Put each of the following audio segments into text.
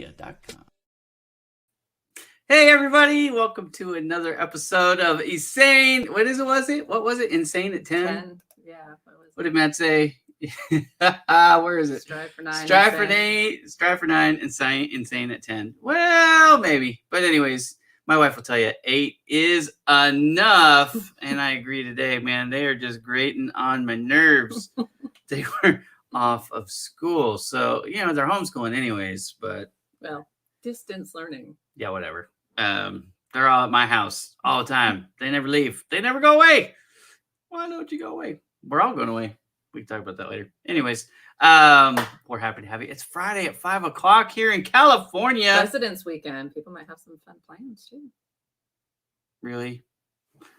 media.com. Hey everybody, welcome to another episode of Insane. What was it? Insane at 10? 10. Yeah. What did Matt say? Where is it? Strive for 9. Strive for 9, insane at 10. Well, maybe. But anyways, my wife will tell you 8 is enough. And I agree today, man. They are just grating on my nerves. They were off of school. So, they're homeschooling anyways, but. Well, distance learning. Yeah, whatever. They're all at my house all the time. They never leave. They never go away. Why don't you go away? We're all going away. We can talk about that later. Anyways, we're happy to have you. It's Friday at 5 o'clock here in California. President's weekend. People might have some fun plans too. Really?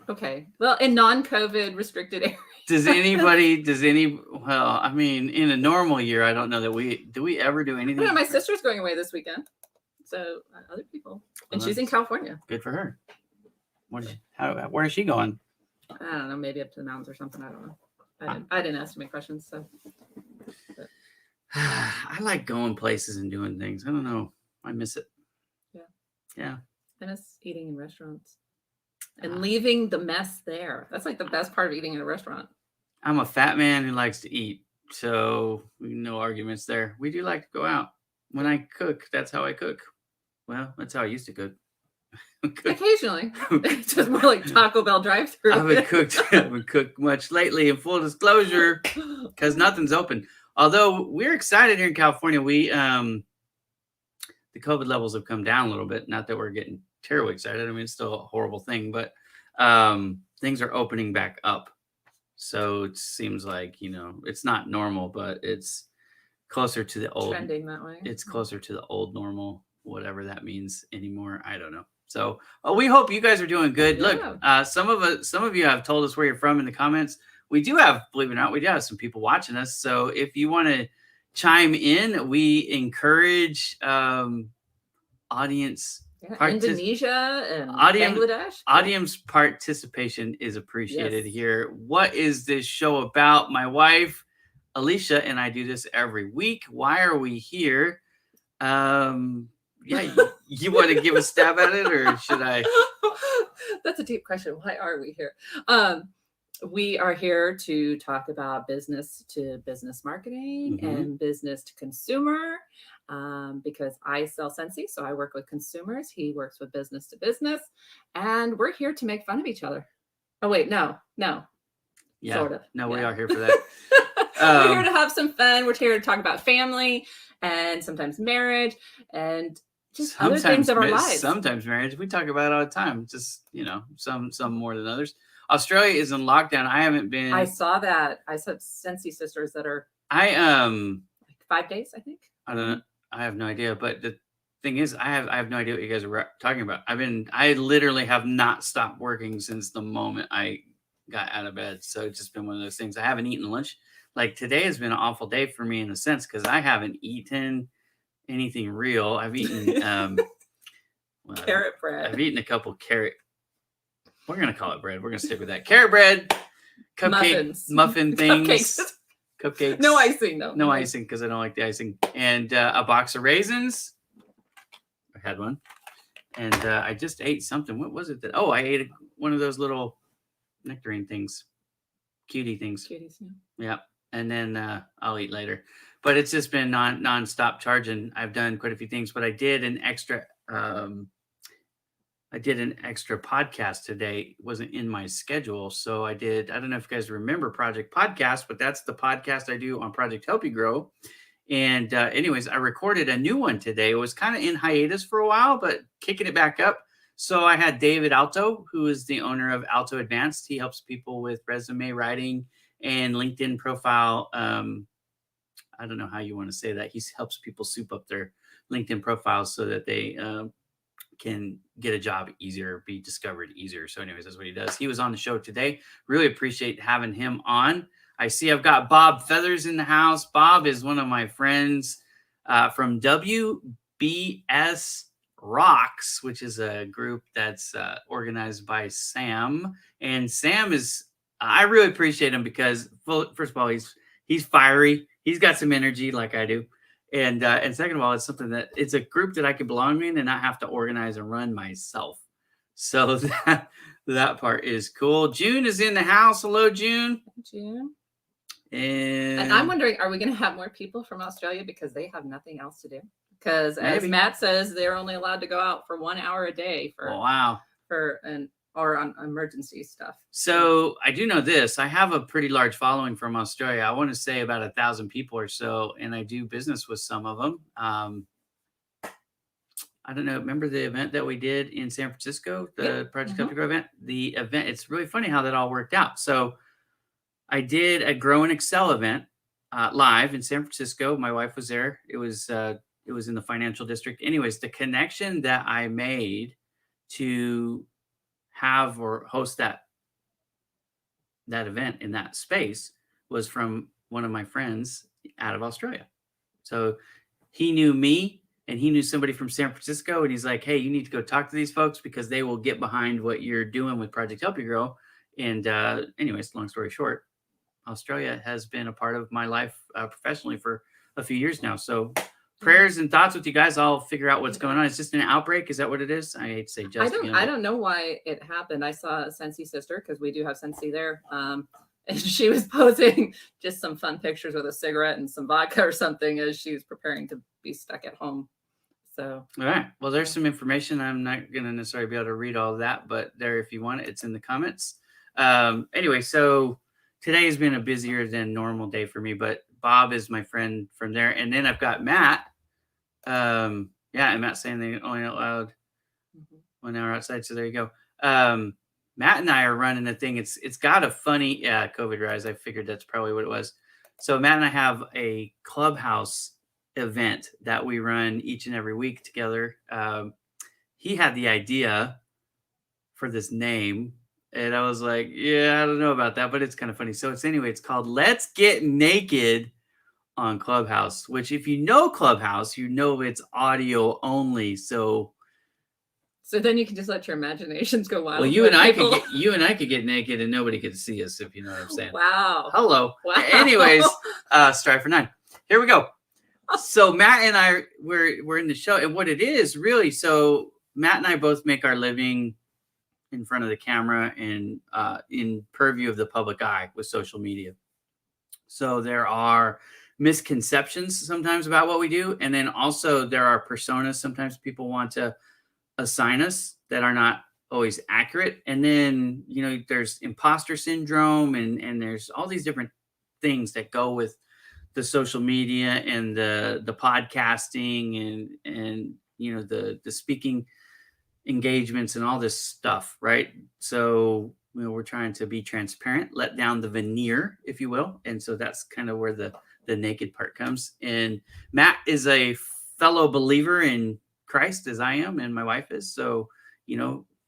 Okay. Well, in non-COVID restricted areas. Well, I mean, in a normal year, I don't know that do we ever do anything? My sister's going away this weekend. So other people. And she's in California. Good for her. Where is she going? I don't know. Maybe up to the mountains or something. I don't know. I didn't ask too many questions. So. I like going places and doing things. I don't know. I miss it. Yeah. I miss eating in restaurants and leaving the mess there. That's like the best part of eating in a restaurant. I'm a fat man who likes to eat. So no arguments there. We do like to go out. When I cook, that's how I cook. Well, that's how I used to cook. Occasionally. It's just more like Taco Bell drive-thru. I haven't cooked much lately, in full disclosure, because nothing's open. Although we're excited here in California. We the COVID levels have come down a little bit. Not that we're getting terribly excited. I mean, it's still a horrible thing, but things are opening back up. So it seems like, it's not normal, but it's closer to the old. Trending that way. It's closer to the old normal, whatever that means anymore. I don't know. So we hope you guys are doing good. Yeah. Look, some of you have told us where you're from in the comments. We do have, believe it or not, we do have some people watching us. So if you want to chime in, we encourage audience. Indonesia and Bangladesh. Audience participation is appreciated here. What is this show about? My wife, Alicia, and I do this every week. Why are we here? Yeah, you want to give a stab at it, or should I? That's a deep question. Why are we here? We are here to talk about business to business marketing and business to consumer, because I sell Scentsy, so I work with consumers. He works with business to business, and we're here to make fun of each other. Oh, wait, no. Yeah, sort of. No, we are here for that. We're here to have some fun. We're here to talk about family and sometimes marriage and just other things of our lives. Sometimes marriage. We talk about it all the time. Just, some more than others. Australia is in lockdown. I haven't been. I saw that. I saw Scentsy sisters that are. Like 5 days, I think. I don't know. I have no idea. But the thing is, I have no idea what you guys are talking about. I literally have not stopped working since the moment I got out of bed. So it's just been one of those things. I haven't eaten lunch. Like today has been an awful day for me in a sense because I haven't eaten anything real. I've eaten carrot bread. I've eaten a couple carrot. We're gonna call it bread. We're gonna stick with that. Carrot bread, muffin things, cupcakes. No icing, no icing because I don't like the icing. And a box of raisins. I had one, and I just ate something. What was it? I ate one of those little nectarine things, cuties. Yeah. And then I'll eat later. But it's just been non-stop charging. I've done quite a few things, but I did an extra podcast today. It wasn't in my schedule. So I don't know if you guys remember Project Podcast, but that's the podcast I do on Project Help You Grow. And anyways, I recorded a new one today. It was kind of in hiatus for a while, but kicking it back up. So I had David Alto, who is the owner of Alto Advanced. He helps people with resume writing and LinkedIn profile. I don't know how you want to say that. He helps people soup up their LinkedIn profiles so that they can get a job easier, be discovered easier. So anyways, that's what he does. He was on the show today. Really appreciate having him on. I see I've got Bob Feathers in the house. Bob is one of my friends from WBS Rocks, which is a group that's organized by Sam. And Sam I really appreciate him because, first of all, he's fiery. He's got some energy like I do. And second of all, it's something that it's a group that I could belong in and not have to organize and run myself. So that part is cool. June is in the house. Hello, June. June. And And I'm wondering, are we going to have more people from Australia because they have nothing else to do? Because as Matt says, they're only allowed to go out for 1 hour a day for on emergency stuff. So I do know this. I have a pretty large following from Australia. I want to say about 1,000 people or so, and I do business with some of them. I don't know. Remember the event that we did in San Francisco, the Project Help You Grow event? The event, it's really funny how that all worked out. So I did a Grow and Excel event live in San Francisco. My wife was there. It was in the financial district. Anyways, the connection that I made to have or host that event in that space was from one of my friends out of Australia. So he knew me and he knew somebody from San Francisco, and he's like, hey, you need to go talk to these folks because they will get behind what you're doing with Project Help You Grow. And anyways, long story short, Australia has been a part of my life professionally for a few years now. So prayers and thoughts with you guys. I'll figure out what's going on. It's just an outbreak. Is that what it is? I hate to say just. I don't know why it happened. I saw Sensi sister, because we do have Sensi there. And she was posting just some fun pictures with a cigarette and some vodka or something as she was preparing to be stuck at home. So. All right. Well, there's some information. I'm not going to necessarily be able to read all of that, but there, if you want it, it's in the comments. Anyway, so today has been a busier than normal day for me, but Bob is my friend from there. And then I've got Matt. And Matt's saying they only allowed 1 hour outside. So there you go. Matt and I are running a thing. It's got a funny, COVID rise. I figured that's probably what it was. So Matt and I have a Clubhouse event that we run each and every week together. He had the idea for this name, and I was like, yeah, I don't know about that, but it's kind of funny. So it's called Let's Get Naked on Clubhouse, which if you know Clubhouse, you know it's audio only. So then you can just let your imaginations go wild. Well, you and I could get naked and nobody could see us, if you know what I'm saying. Wow. Hello. Wow. Anyways, strive for 9. Here we go. So Matt and I we're in the show, and what it is really, so Matt and I both make our living in front of the camera and in purview of the public eye with social media. So there are misconceptions sometimes about what we do, and then also there are personas sometimes people want to assign us that are not always accurate. And then there's imposter syndrome, and there's all these different things that go with the social media and the podcasting and the speaking engagements and all this stuff, right? So we're trying to be transparent, let down the veneer, if you will. And so that's kind of where the naked part comes. And Matt is a fellow believer in Christ, as I am, and my wife is. So,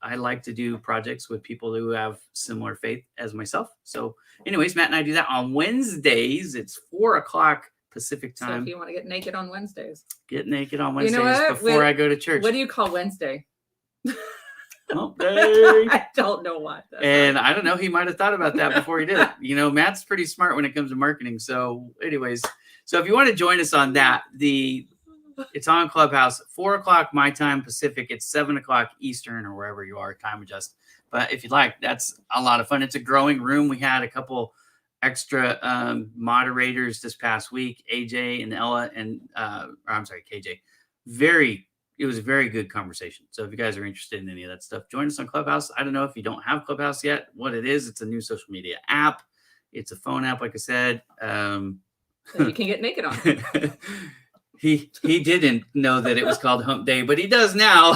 I like to do projects with people who have similar faith as myself. So anyways, Matt and I do that on Wednesdays. It's 4:00 Pacific time. So if you want to get naked on Wednesdays. Get naked on Wednesdays before I go to church. What do you call Wednesday? Hump day. I don't know why. And I don't know. He might have thought about that before he did it. Matt's pretty smart when it comes to marketing. So anyways, so if you want to join us on that, it's on Clubhouse, 4:00 my time Pacific. It's 7:00 Eastern or wherever you are, time adjust. But if you'd like, that's a lot of fun. It's a growing room. We had a couple extra moderators this past week, AJ and Ella, and KJ. It was a very good conversation. So if you guys are interested in any of that stuff, join us on Clubhouse. I don't know if you don't have Clubhouse yet, what it is. It's a new social media app. It's a phone app, like I said. So you can get naked on it. He didn't know that it was called Hump Day, but he does now.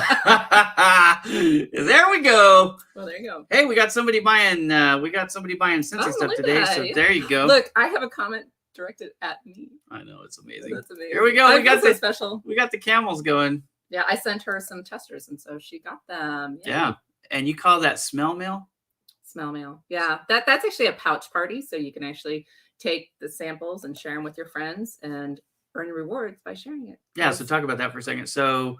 There we go. Well, there you go. Hey, we got somebody buying Sensi stuff today. So there you go. Look, I have a comment directed at me. I know, it's amazing. That's amazing. Here we go. We got special. We got the camels going. Yeah, I sent her some testers, and so she got them. Yeah. And you call that smell mail? Smell mail. Yeah, that's actually a pouch party, so you can actually take the samples and share them with your friends and earn rewards by sharing it. Yeah, so talk about that for a second. So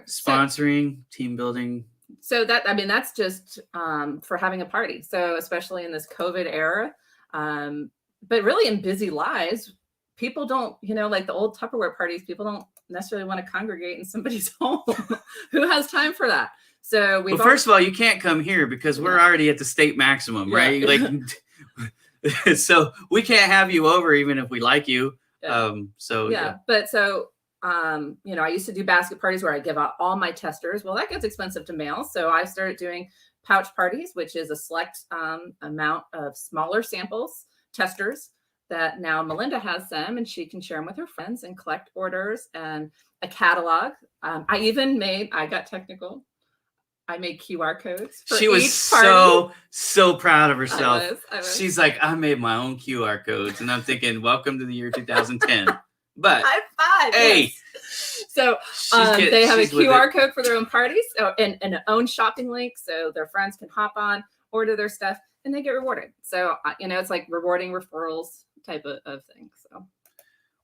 sponsoring, team building. So that's just for having a party. So especially in this COVID era, but really in busy lives, people don't, like the old Tupperware parties, people don't necessarily want to congregate in somebody's home. Who has time for that? So well, first of all, you can't come here because we're already at the state maximum, right? Yeah. Like, so we can't have you over even if we like you. Yeah. Yeah. But I used to do basket parties where I give out all my testers. Well, that gets expensive to mail. So I started doing pouch parties, which is a select amount of smaller samples, testers, that now Melinda has them and she can share them with her friends and collect orders, and a catalog. I got technical. I made QR codes for she was each party. so proud of herself. I was. She's like, I made my own QR codes, and I'm thinking, welcome to the year 2010. But high five. Hey, yes. So they have a QR code for their own parties, and an own shopping link, so their friends can hop on, order their stuff, and they get rewarded. So it's like rewarding referrals type of thing. So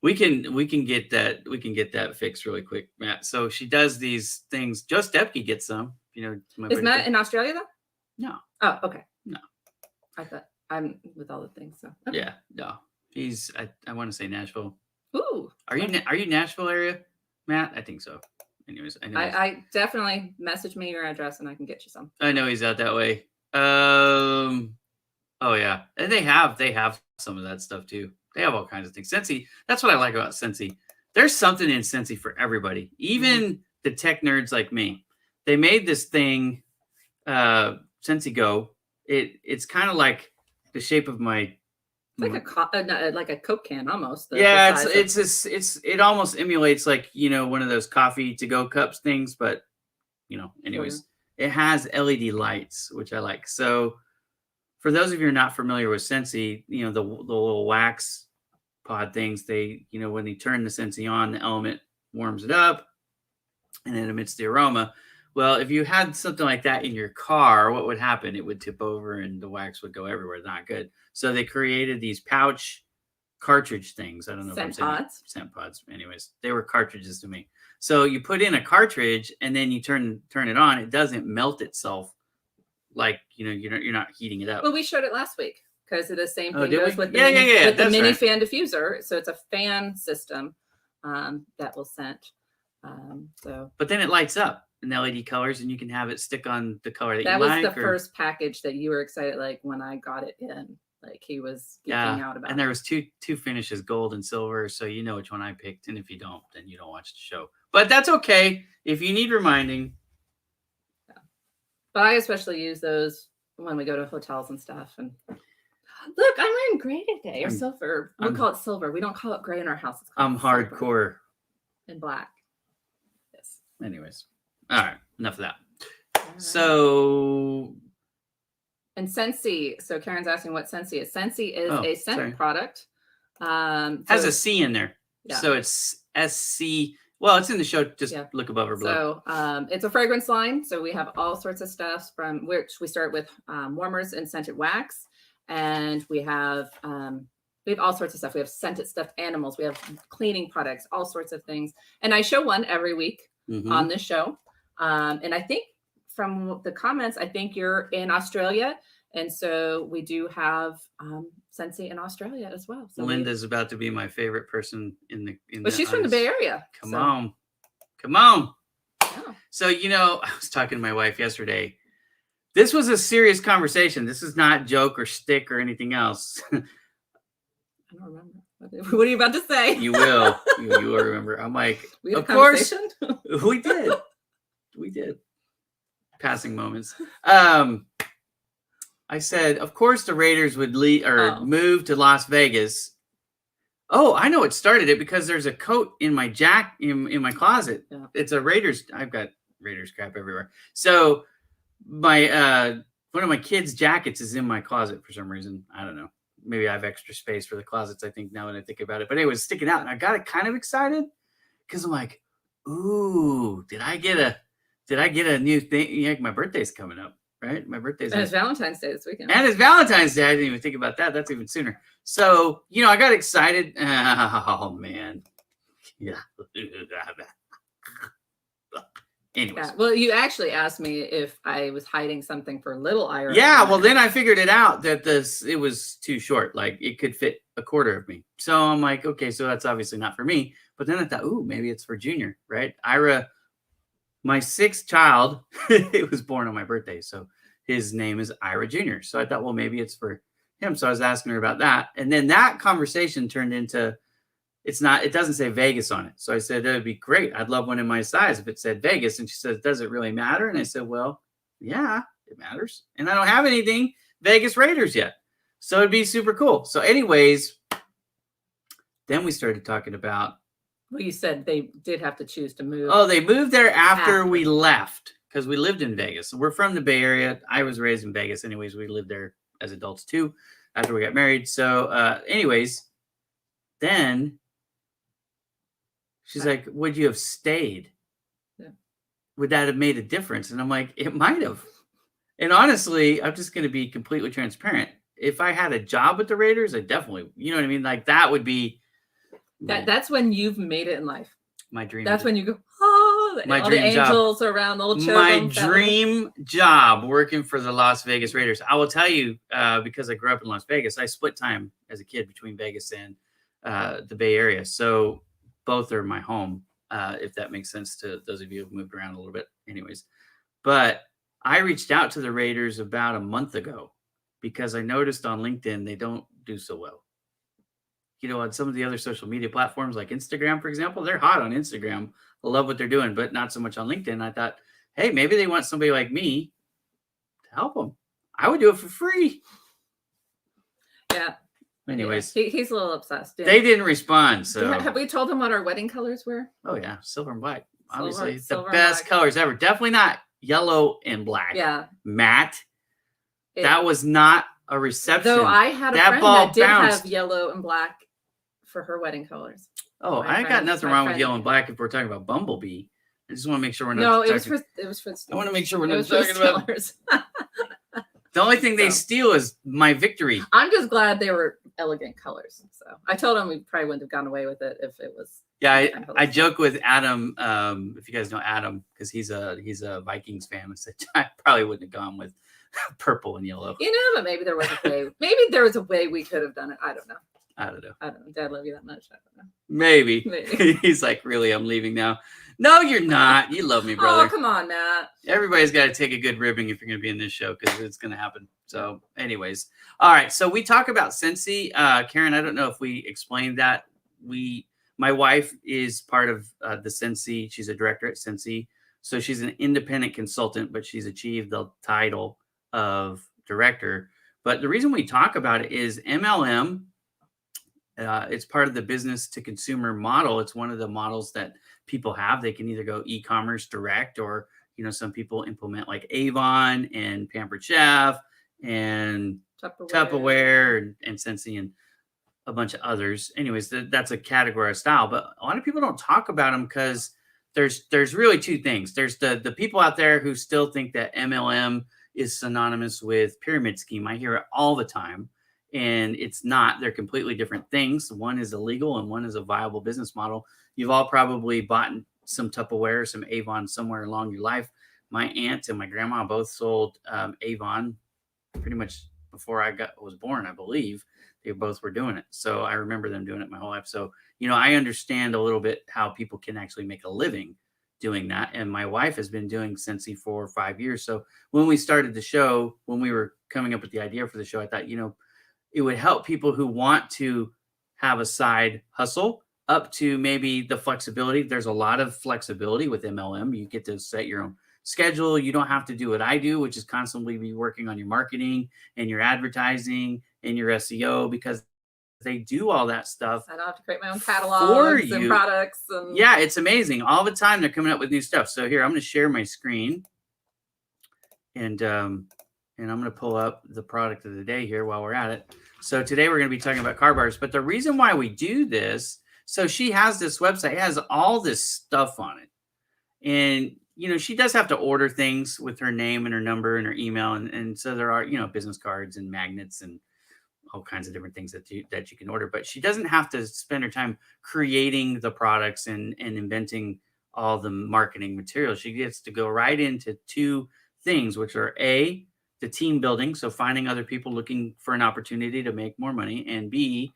we can get that fixed really quick, Matt. So she does these things. Joe Stepke gets some. Is Matt in Australia though? No. Oh, okay. No. I thought I'm with all the things. So okay. Yeah, no. He's I want to say Nashville. Ooh. Are you Nashville area, Matt? I think so. Anyways, I definitely message me your address and I can get you some. I know he's out that way. Oh yeah, and they have some of that stuff too. They have all kinds of things. Scentsy, that's what I like about Scentsy. There's something in Scentsy for everybody, even the tech nerds like me. They made this thing, Scentsy Go. It's kind of like the shape of my. It's like a Coke can almost. It almost emulates like one of those coffee to go cups things, but anyways, It has LED lights, which I like. So for those of you who are not familiar with Scentsy, the little wax pod things, they when they turn the Scentsy on, the element warms it up and it emits the aroma. Well, if you had something like that in your car, what would happen? It would tip over and the wax would go everywhere. Not good. So they created these pouch cartridge things. I don't know if I'm saying scent pods. Anyways, they were cartridges to me. So you put in a cartridge and then you turn it on. It doesn't melt itself like you're not heating it up. Well, we showed it last week because the same thing goes with the the mini fan diffuser. So it's a fan system that will scent. But then it lights up in LED colors, and you can have it stick on the color that you like. That was the first package that you were excited, like when I got it in. Like he was geeking out about. And there was two finishes, gold and silver, so you know which one I picked. And if you don't, then you don't watch the show. But that's okay if you need reminding. Yeah. But I especially use those when we go to hotels and stuff. And look, I'm wearing gray today, or silver. We call it silver. We don't call it gray in our house. It's I'm hardcore. And black. Yes. Anyways, all right, enough of that. Right. So. And Scentsy. So Karen's asking what Scentsy is. Scentsy is a scent product. Has a C in there. Yeah. So it's SC. Well, it's in the show. Just look above her below. So it's a fragrance line. So we have all sorts of stuff from which we start with warmers and scented wax. And we have all sorts of stuff. We have scented stuffed animals. We have cleaning products, all sorts of things. And I show one every week on this show. And I think from the comments, I think you're in Australia. And so we do have Scentsy in Australia as well. So Linda's about to be my favorite person But she's from the Bay Area. Come on. Yeah. So, I was talking to my wife yesterday. This was a serious conversation. This is not joke or stick or anything else. I don't remember. What are you about to say? You will. You will remember. I'm like, of course. We did. Passing moments. I said, of course the Raiders would move to Las Vegas. Oh, I know what started it because there's a coat in my in my closet. Yeah. It's a Raiders. I've got Raiders crap everywhere. So my one of my kids' jackets is in my closet for some reason. I don't know. Maybe I have extra space for the closets, I think, now that I think about it. But anyway, it was sticking out, and I got kind of excited because I'm like, ooh, did I get a new thing? Yeah, my birthday's coming up, right? My birthday's and it's Valentine's Day this weekend. And it's Valentine's Day. I didn't even think about that. That's even sooner. So, I got excited. Oh man. Yeah. Anyways. Yeah. Well, you actually asked me if I was hiding something for little Ira. Yeah, well then I figured it out that it was too short. Like it could fit a quarter of me. So I'm like, okay, so that's obviously not for me. But then I thought, ooh, maybe it's for Junior, right? Ira, my sixth child, it was born on my birthday. So his name is Ira Jr. So I thought, well, maybe it's for him. So I was asking her about that. And then that conversation turned into, it doesn't say Vegas on it. So I said, that'd be great. I'd love one in my size if it said Vegas. And she said, does it really matter? And I said, well, yeah, it matters. And I don't have anything Vegas Raiders yet. So it'd be super cool. So anyways, then we started talking about. Well, you said they did have to choose to move. Oh, they moved there after we left because we lived in Vegas. We're from the Bay Area. I was raised in Vegas. Anyways, we lived there as adults too after we got married. So anyways, then she's like, would you have stayed? Yeah. Would that have made a difference? And I'm like, it might have. And honestly, I'm just going to be completely transparent. If I had a job with the Raiders, I definitely, you know what I mean? Like that would be. That's when you've made it in life. My dream. That's when you go, oh, my all dream the angels job. around, the little cherubim. My dream job working for the Las Vegas Raiders. I will tell you, because I grew up in Las Vegas, I split time as a kid between Vegas and the Bay Area. So both are my home, if that makes sense to those of you who've moved around a little bit. Anyways, but I reached out to the Raiders about a month ago because I noticed on LinkedIn they don't do so well. You know, on some of the other social media platforms like Instagram, for example, they're hot on Instagram. I love what they're doing, but not so much on LinkedIn. I thought, hey, maybe they want somebody like me to help them. I would do it for free. Yeah. Anyways, yeah. He's a little obsessed. Yeah. They didn't respond. So have we told him what our wedding colors were? Oh yeah, silver and black. Obviously, silver the best colors ever. Definitely not yellow and black. Yeah. Matte. That was not a reception. Though I had a friend that did have yellow and black for her wedding colors. Oh, I got nothing wrong with yellow and black if we're talking about Bumblebee. I just want to make sure we're not. No, it was for. I want to make sure we're not talking about. The only thing they steal is my victory. I'm just glad they were elegant colors. So I told him we probably wouldn't have gone away with it if it was. Yeah, I joke with Adam. If you guys know Adam, because he's a Vikings fan, I said I probably wouldn't have gone with purple and yellow. You know, but maybe there was a way. Maybe there was a way we could have done it. I don't know. Dad love you that much. I don't know. Maybe. He's like, really? I'm leaving now. No, you're not. You love me, brother. Oh, come on, Matt. Everybody's got to take a good ribbing if you're going to be in this show because it's going to happen. So, anyways, all right. So we talk about Scentsy. Karen, I don't know if we explained that. My wife is part of the Scentsy. She's a director at Scentsy. So she's an independent consultant, but she's achieved the title of director. But the reason we talk about it is MLM. It's part of the business to consumer model. It's one of the models that people have. They can either go e-commerce direct, or, you know, some people implement like Avon and Pampered Chef and Tupperware and Scentsy and a bunch of others. Anyways, that's a category of style, but a lot of people don't talk about them because there's really two things. There's the people out there who still think that MLM is synonymous with pyramid scheme. I hear it all the time. And it's not. They're completely different things. One is illegal and one is a viable business model. You've all probably bought some Tupperware, some Avon somewhere along your life. My aunt and my grandma both sold Avon pretty much before I was born, I believe. They both were doing it. So I remember them doing it my whole life. So, you know, I understand a little bit how people can actually make a living doing that. And my wife has been doing Scentsy for 5 years. So when we started the show, when we were coming up with the idea for the show, I thought, you know, it would help people who want to have a side hustle up to maybe the flexibility. There's a lot of flexibility with MLM. You get to set your own schedule. You don't have to do what I do, which is constantly be working on your marketing and your advertising and your SEO, because they do all that stuff. I don't have to create my own catalogs and products. And yeah, it's amazing. All the time they're coming up with new stuff. So here, I'm going to share my screen. And I'm going to pull up the product of the day here while we're at it. So today we're going to be talking about car bars. But the reason why we do this, so she has this website, it has all this stuff on it. And, you know, she does have to order things with her name and her number and her email. And so there are, you know, business cards and magnets and all kinds of different things that you can order. But she doesn't have to spend her time creating the products and inventing all the marketing materials. She gets to go right into two things, which are the team building. So finding other people looking for an opportunity to make more money, and B,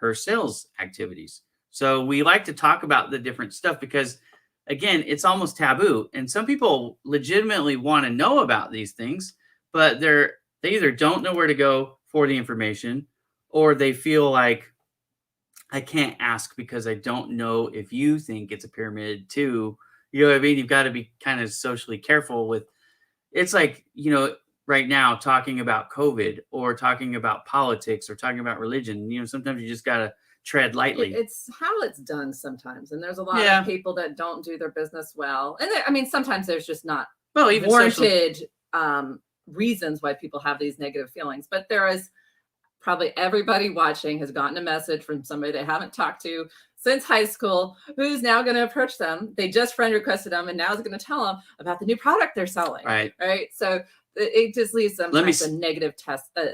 her sales activities. So we like to talk about the different stuff because, again, it's almost taboo. And some people legitimately want to know about these things, but they either don't know where to go for the information, or they feel like, I can't ask because I don't know if you think it's a pyramid too. You know what I mean? You've got to be kind of socially careful with, it's like, right now talking about COVID or talking about politics or talking about religion, sometimes you just got to tread lightly. It's how it's done sometimes. And there's a lot Yeah. of people that don't do their business well. And sometimes there's just not Even warranted reasons why people have these negative feelings. But there is probably everybody watching has gotten a message from somebody they haven't talked to since high school, who's now going to approach them. They just friend requested them and now is going to tell them about the new product they're selling. Right. So it just leaves them a negative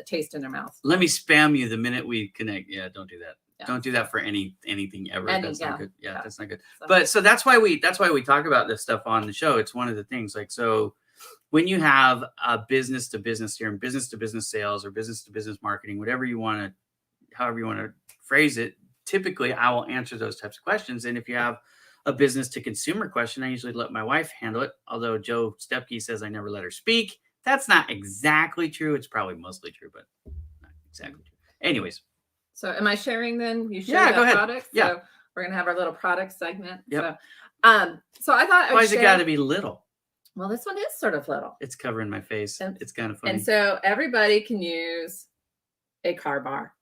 taste in their mouth. Let me spam you the minute we connect. Yeah, don't do that. Yeah. Don't do that for anything ever. That's not good. Yeah, that's not good. So that's why we talk about this stuff on the show. It's one of the things, like, so when you have a business to business here, and business to business sales or business to business marketing, however you want to phrase it, typically I will answer those types of questions. And if you have a business to consumer question, I usually let my wife handle it. Although Joe Stepke says I never let her speak. That's not exactly true. It's probably mostly true, but not exactly true. Anyways. So am I sharing then? You share go ahead. Product? Yeah. So we're going to have our little product segment. Yep. So I thought why has it got to be little? Well, this one is sort of little. It's covering my face. It's kind of funny. And so everybody can use a car bar.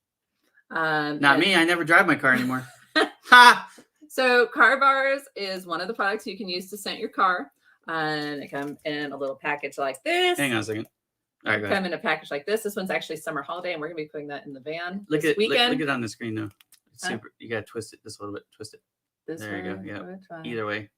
Not me. I never drive my car anymore. Ha! So car bars is one of the products you can use to scent your car. And they come in a little package like this. Hang on a second. All right, go ahead. Come in a package like this. This one's actually summer holiday, and we're going to be putting that in the van look this at weekend. Look at it on the screen now. It's super. You got to twist it just a little bit. Twist it. There you go. Yeah. Either way.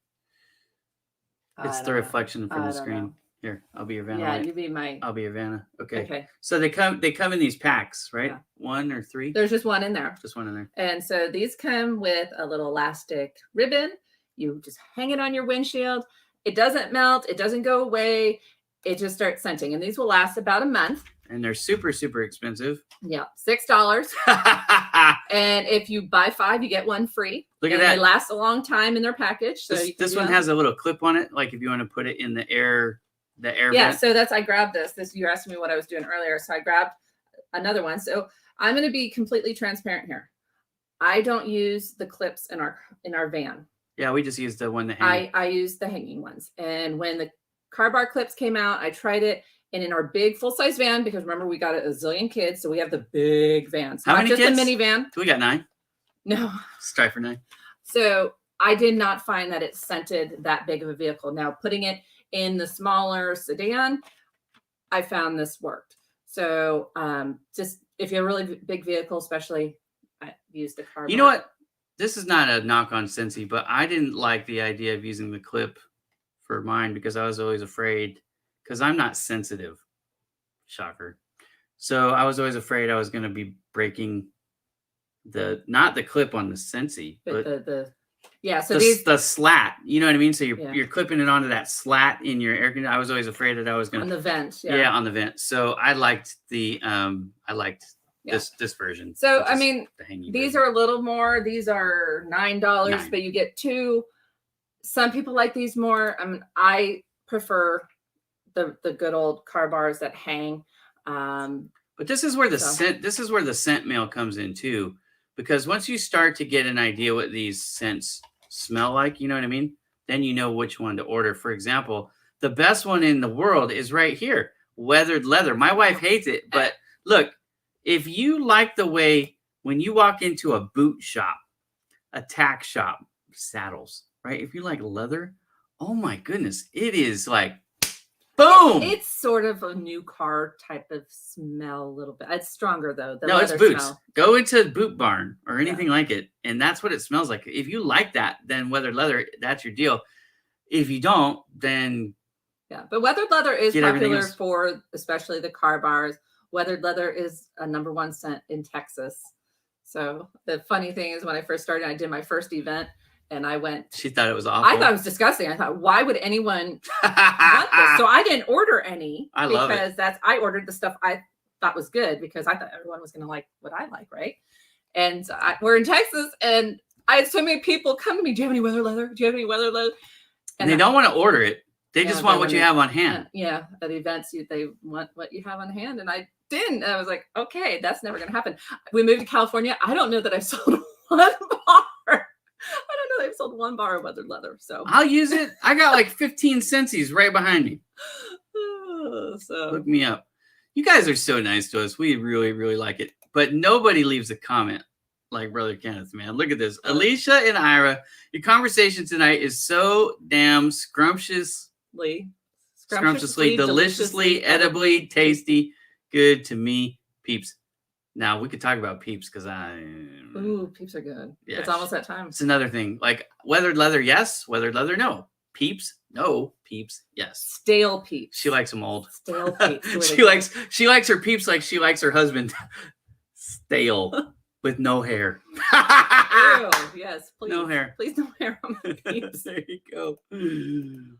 It's the reflection from the screen. Here, I'll be your Vanna. Yeah, you be my. I'll be your Vanna. Okay. So they come in these packs, right? Yeah. 1 or 3. There's just one in there. Just one in there. And so these come with a little elastic ribbon. You just hang it on your windshield. It doesn't melt. It doesn't go away. It just starts scenting. And these will last about a month. And they're super, super expensive. Yeah, $6. And if you buy 5, you get 1 free. Look at that. They last a long time in their package. So this one has a little clip on it, like if you want to put it in the air. Yeah, so I grabbed this. You asked me what I was doing earlier, so I grabbed another one. So I'm going to be completely transparent here. I don't use the clips in our van. Yeah, we just use the one that hangs. I use the hanging ones. And when the car bar clips came out, I tried it. And in our big full-size van, because remember, we got a zillion kids, so we have the big vans. How many kids? Not just the minivan. We got 9. No. Let's try for 9. So I did not find that it scented that big of a vehicle. Now, putting it in the smaller sedan, I found this worked. So just if you have a really big vehicle, especially, I use the car bar. You know what? This is not a knock on Scentsy, but I didn't like the idea of using the clip for mine because I was always afraid, because I'm not sensitive. Shocker. So I was always afraid I was going to be breaking not the clip on the Scentsy, but so the slat, you know what I mean? So you're clipping it onto that slat in your air conditioner. I was always afraid that I was going on the vent. Yeah, on the vent. So I liked this version. So I mean, these are a little more. These are $9, but you get 2. Some people like these more. I mean, I prefer the good old car bars that hang. But this is where the scent mail comes in too, because once you start to get an idea what these scents smell like, you know what I mean? Then you know which one to order. For example, the best one in the world is right here, weathered leather. My wife hates it, but look, if you like the way when you walk into a boot shop, a tack shop, saddles, right? If you like leather, oh my goodness, it is like boom. It's sort of a new car type of smell a little bit. It's stronger though. No, it's boots. Smell. Go into Boot Barn or anything like it, and that's what it smells like. If you like that, then weathered leather, that's your deal. If you don't, then but weathered leather is popular for especially the car bars. Weathered leather is a #1 scent in Texas. So the funny thing is, when I first started, I did my first event. And I went. She thought it was awful. I thought it was disgusting. I thought, why would anyone want this? So I didn't order any. I love it. Because I ordered the stuff I thought was good because I thought everyone was going to like what I like, right? And we're in Texas, and I had so many people come to me. Do you have any weather leather? Do you have any weather leather? And they don't want to order it. They just want what you have on hand. Yeah, at events, they want what you have on hand, and I didn't. And I was like, okay, that's never going to happen. We moved to California. I don't know that I've sold one bar. I don't know that I've sold one bar of weathered leather. So I'll use it. I got like 15 Sensi's right behind me. So look me up. You guys are so nice to us. We really, really like it. But nobody leaves a comment like Brother Kenneth, man. Look at this. Alicia and Ira, your conversation tonight is so damn scrumptiously, deliciously, edibly, tasty, good to me, peeps. Now, we could talk about peeps because Ooh, peeps are good. Yeah, it's almost that time. It's another thing. Like weathered leather, yes. Weathered leather, no. Peeps, no. Peeps, yes. Stale peeps. She likes them old. Stale peeps. she likes her peeps like she likes her husband. Stale with no hair. Ew, yes, please. No hair. Please no hair on my peeps. There you go.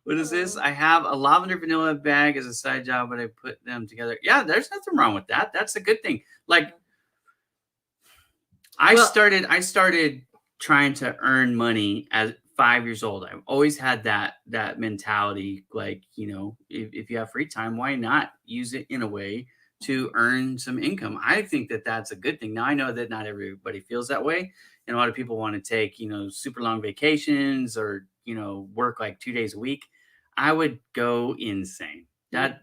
What is this? I have a lavender vanilla bag as a side job, but I put them together. Yeah, there's nothing wrong with that. That's a good thing. Like I started trying to earn money at 5 years old. I've always had that mentality. Like, if you have free time, why not use it in a way to earn some income? I think that that's a good thing. Now, I know that not everybody feels that way. And a lot of people want to take, super long vacations or, work like 2 days a week. I would go insane.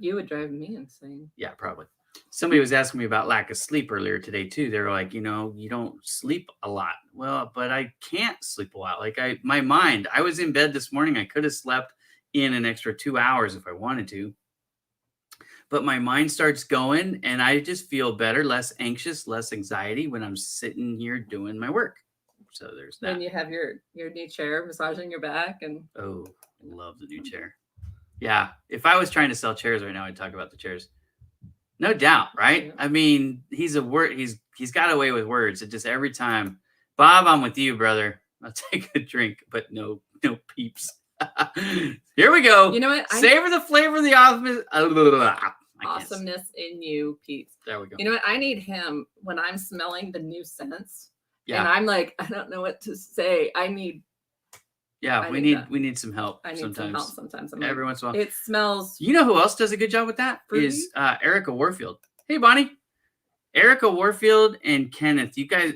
You would drive me insane. Yeah, probably. Somebody was asking me about lack of sleep earlier today too. They're like, you don't sleep a lot. Well, but I can't sleep a lot. Like I was in bed this morning. I could have slept in an extra 2 hours if I wanted to. But my mind starts going and I just feel better, less anxious, less anxiety when I'm sitting here doing my work. So there's that. And you have your new chair massaging your back. Oh, I love the new chair. Yeah. If I was trying to sell chairs right now, I'd talk about the chairs. No doubt, right? Yeah. I mean, he's got away with words. It just every time, Bob, I'm with you, brother. I'll take a drink, but no peeps. Here we go. You know what? Savor the flavor of the awesomeness in you, peeps. There we go. You know what? I need him when I'm smelling the new scents. Yeah. And I'm like, I don't know what to say. We need some help. I need some help sometimes. Every once in a while. It smells. You know who else does a good job with that? Fruity? Is Erica Warfield. Hey, Bonnie. Erica Warfield and Kenneth. You guys,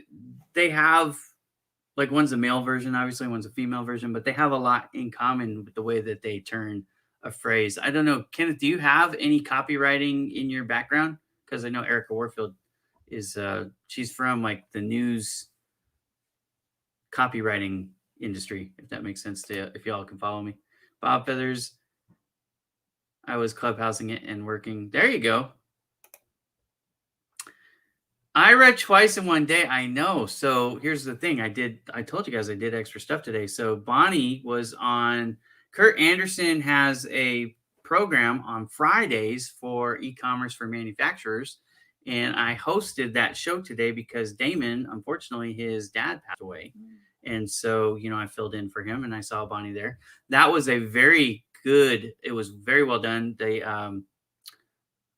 they have like one's a male version, obviously, one's a female version, but they have a lot in common with the way that they turn a phrase. I don't know, Kenneth, do you have any copywriting in your background? Because I know Erica Warfield is she's from like the news copywriting industry, if that makes sense to if y'all can follow me. Bob Feathers, I was clubhousing it and working. There you go. I read twice in one day. I know. So here's the thing. I told you guys I did extra stuff today. So Bonnie was on, Kurt Anderson has a program on Fridays for e-commerce for manufacturers. And I hosted that show today because Damon, unfortunately, his dad passed away. And so, I filled in for him and I saw Bonnie there. That was it was very well done. They,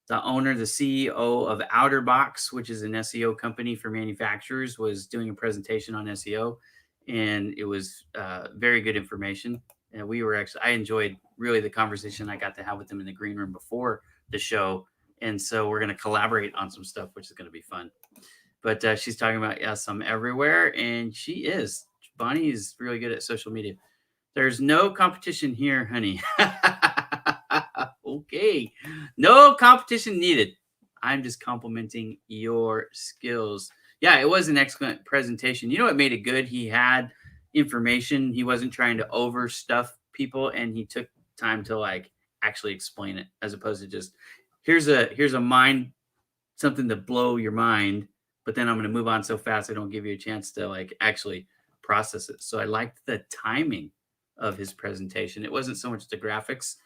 the owner, the CEO of OuterBox, which is an SEO company for manufacturers, was doing a presentation on SEO, and it was very good information. And I enjoyed really the conversation I got to have with them in the green room before the show. And so we're going to collaborate on some stuff, which is going to be fun. But she's talking about, yes, I'm everywhere. And she is. Bonnie is really good at social media. There's no competition here, honey. Okay. No competition needed. I'm just complimenting your skills. Yeah, it was an excellent presentation. You know what made it good? He had information. He wasn't trying to overstuff people, and he took time to like actually explain it as opposed to just here's a mind, something to blow your mind, but then I'm going to move on so fast I don't give you a chance to like actually process it. So I liked the timing of his presentation. It wasn't so much the graphics,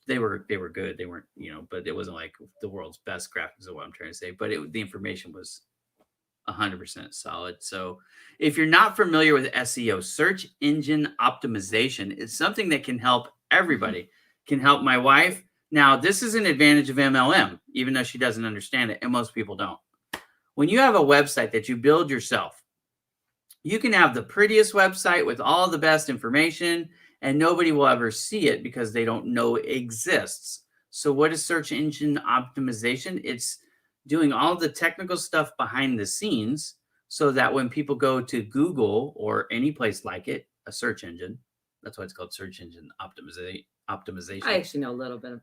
they were good. They weren't, but it wasn't like the world's best graphics is what I'm trying to say, but the information was 100% solid. So if you're not familiar with SEO, search engine optimization, it's something that can help everybody, can help my wife. Now, this is an advantage of MLM, even though she doesn't understand it, and most people don't. when you have a website that you build yourself, you can have the prettiest website with all the best information, and nobody will ever see it because they don't know it exists. So what is search engine optimization? It's doing all the technical stuff behind the scenes so that when people go to Google or any place like it, a search engine, that's why it's called search engine optimization. I actually know a little bit of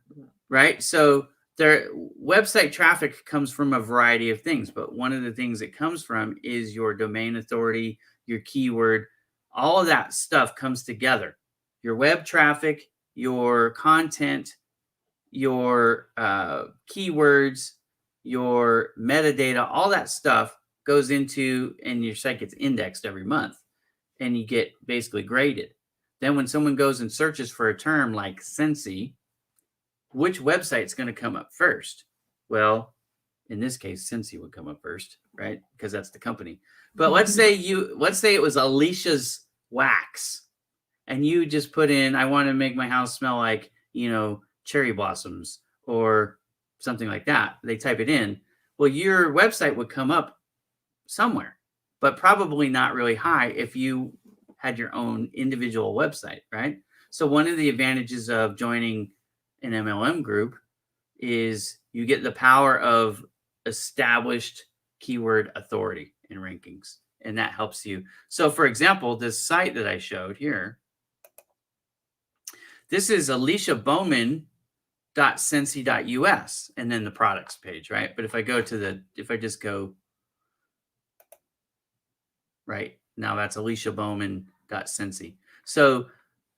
Right? So their website traffic comes from a variety of things, but one of the things it comes from is your domain authority, your keyword, all of that stuff comes together. Your web traffic, your content, your keywords, your metadata, all that stuff goes into, and your site gets indexed every month and you get basically graded. Then when someone goes and searches for a term like Scentsy, which website's going to come up first? Well, in this case, Scentsy would come up first, right? Because that's the company. But let's say it was Alicia's wax, and you just put in, I want to make my house smell like, cherry blossoms or something like that. They type it in. Well, your website would come up somewhere, but probably not really high if you had your own individual website, right? So one of the advantages of joining an MLM group is you get the power of established keyword authority and rankings, and that helps you. So for example, this site that I showed here, this is aliciabowman.scentsy.us and then the products page, right? But if I just go right now, that's aliciabowman.scentsy. So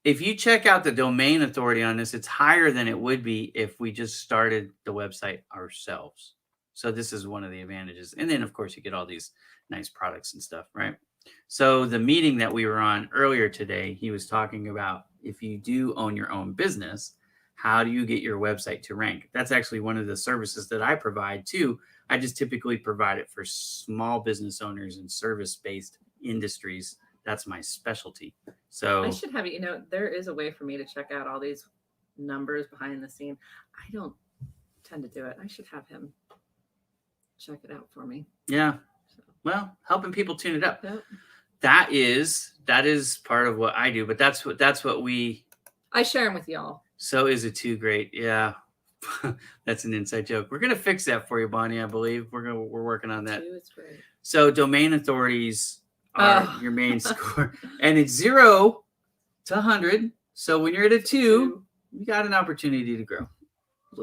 if you check out the domain authority on this, it's higher than it would be if we just started the website ourselves. So this is one of the advantages. And then, of course, you get all these nice products and stuff, right? So the meeting that we were on earlier today, he was talking about if you do own your own business, how do you get your website to rank? That's actually one of the services that I provide too. I just typically provide it for small business owners and service-based industries. That's my specialty. So I should have it. There is a way for me to check out all these numbers behind the scene. I don't tend to do it. I should have him check it out for me. Yeah. Well, helping people tune it up. Yep. That is part of what I do, but that's what I share them with y'all. So is it too great? Yeah. That's an inside joke. We're going to fix that for you, Bonnie, I believe. We're working on that. It's great. So domain authorities are your main score, and it's 0 to 100. So when you're at a 2, you got an opportunity to grow.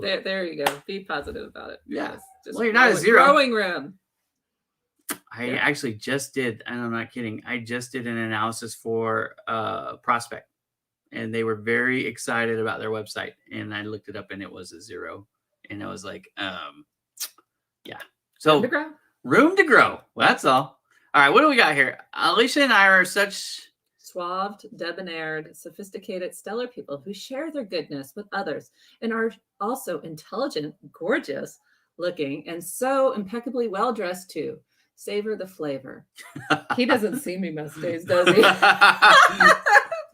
There you go. Be positive about it. Yeah. Just Well, you're not a 0. Growing room. I actually just did, and I'm not kidding, I just did an analysis for prospect, and they were very excited about their website. And I looked it up, and it was a 0. And I was like, yeah. So room to grow. Well, that's all. All right, what do we got here? Alicia and I are such suave, debonair, sophisticated, stellar people who share their goodness with others and are also intelligent, gorgeous looking, and so impeccably well dressed too. Savor the flavor. He doesn't see me most days, does he?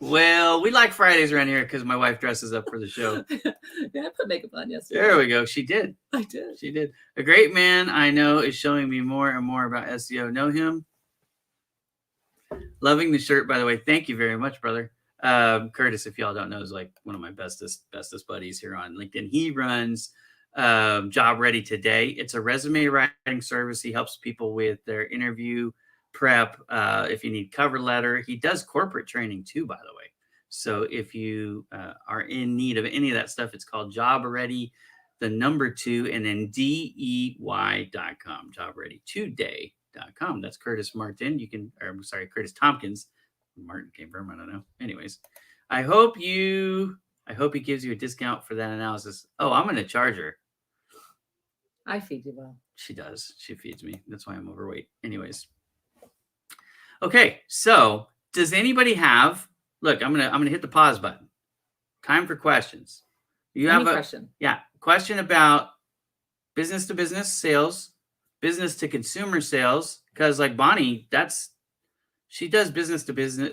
Well, we like Fridays around here because my wife dresses up for the show. Yeah, I put makeup on yesterday. There we go. She did. I did. She did. A great man I know is showing me more and more about SEO. Know him? Loving the shirt, by the way. Thank you very much, brother. Curtis, if y'all don't know, is like one of my bestest buddies here on LinkedIn. He runs Job Ready Today. It's a resume writing service. He helps people with their interview prep. If you need cover letter, he does corporate training too, by the way. So if you are in need of any of that stuff, it's called Job Ready, the number 2, and then DEY.com, jobreadytoday.com. That's Curtis Martin. Curtis Tompkins. Martin came from, I don't know. Anyways, I hope he gives you a discount for that analysis. Oh, I'm going to charge her. I feed you well. She does. She feeds me. That's why I'm overweight. Anyways. Okay. So does anybody have, look, I'm going to hit the pause button. Time for questions. You have a question. Yeah. Question about business to business sales, business to consumer sales. Cause like Bonnie, she does business to business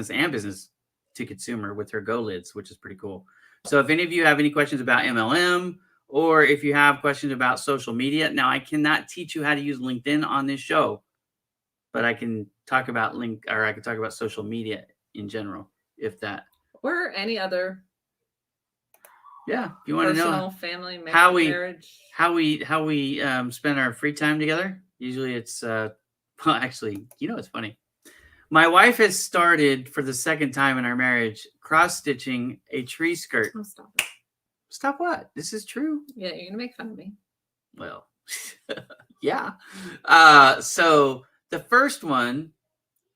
and business to consumer with her Go Lids, which is pretty cool. So if any of you have any questions about MLM or if you have questions about social media. Now, I cannot teach you how to use LinkedIn on this show, but I can talk about I can talk about social media in general, if that. Or any other Yeah, if you want to know personal, family, how we marriage. how we spend our free time together. Usually it's well, actually, it's funny. My wife has started for the second time in our marriage cross-stitching a tree skirt. Oh, stop it. Stop what? This is true. Yeah, you're gonna make fun of me. Well, yeah. So the first one.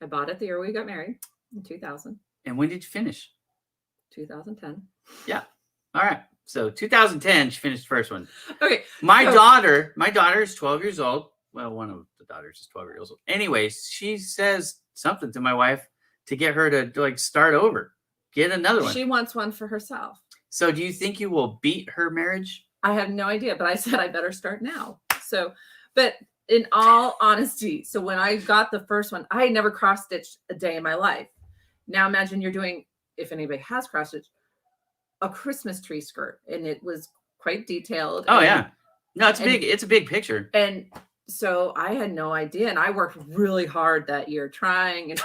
I bought it the year we got married in 2000. And when did you finish? 2010. Yeah. All right. So 2010, she finished the first one. Okay. My daughter is 12 years old. Well, one of the daughters is 12 years old. Anyways, she says something to my wife to get her to start over, get another one. She wants one for herself. So do you think you will beat her marriage? I have no idea, but I said I better start now. So, but in all honesty, so when I got the first one, I had never cross-stitched a day in my life. Now imagine you're doing, if anybody has cross-stitched, a Christmas tree skirt, and it was quite detailed. Oh, yeah. No, it's big. It's a big picture. And so I had no idea, and I worked really hard that year trying.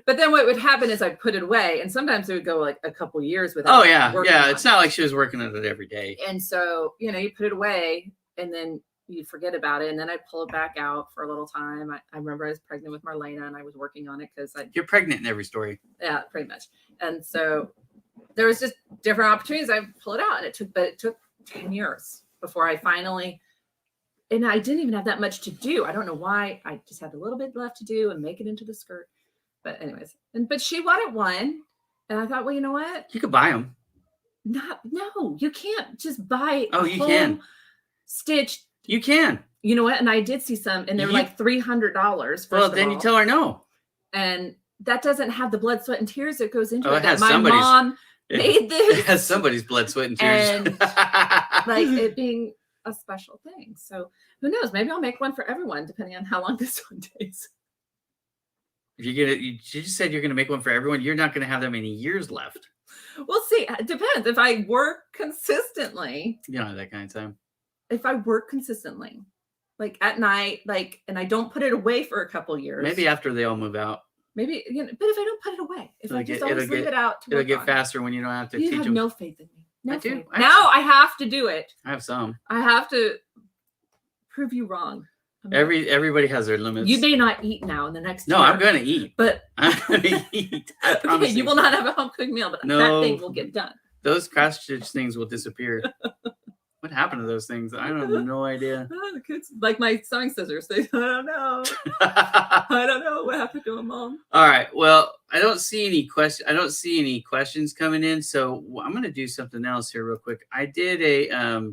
But then what would happen is I'd put it away, and sometimes it would go like a couple years without. Oh, yeah. Yeah, it's not like she was working on it every day. And so, you put it away, and then you'd forget about it, and then I'd pull it back out for a little time. I remember I was pregnant with Marlena, and I was working on it because You're pregnant in every story. Yeah, pretty much. And so there was just different opportunities. I pull it out, and it took 10 years before I finally. And I didn't even have that much to do. I don't know why. I just had a little bit left to do and make it into the skirt. But anyways, but she wanted one, and I thought, well, you know what? You could buy them. No, you can't just buy. Oh, you can. Stitched. You can. You know what? And I did see some, and they were like $300. Well, then you tell her no. And that doesn't have the blood, sweat, and tears that goes into it. Has My mom made this. It has somebody's blood, sweat, and tears. And like it being a special thing. So who knows? Maybe I'll make one for everyone, depending on how long this one takes. If you just said you're gonna make one for everyone, you're not gonna have that many years left. We'll see. It depends. If I work consistently, you don't have that kind of time. If I work consistently, like at night, and I don't put it away for a couple years. Maybe after they all move out. Maybe, but if I don't put it away, if I just always leave it out, it'll get faster when you don't have to teach them. You have no faith in me. No I do. faith. Now I have to do it. I have some. I have to prove you wrong. Everybody has their limits. You may not eat now in the next. No, I'm going to eat. But I'm going to eat. I promise you will not have a home cooked meal, but that thing will get done. Those cross-stitch things will disappear. What happened to those things? I have no idea. The kids, like my sewing scissors, I don't know. I don't know what happened to them, Mom. All right. Well, I don't see any questions coming in, so I'm going to do something else here real quick. I did a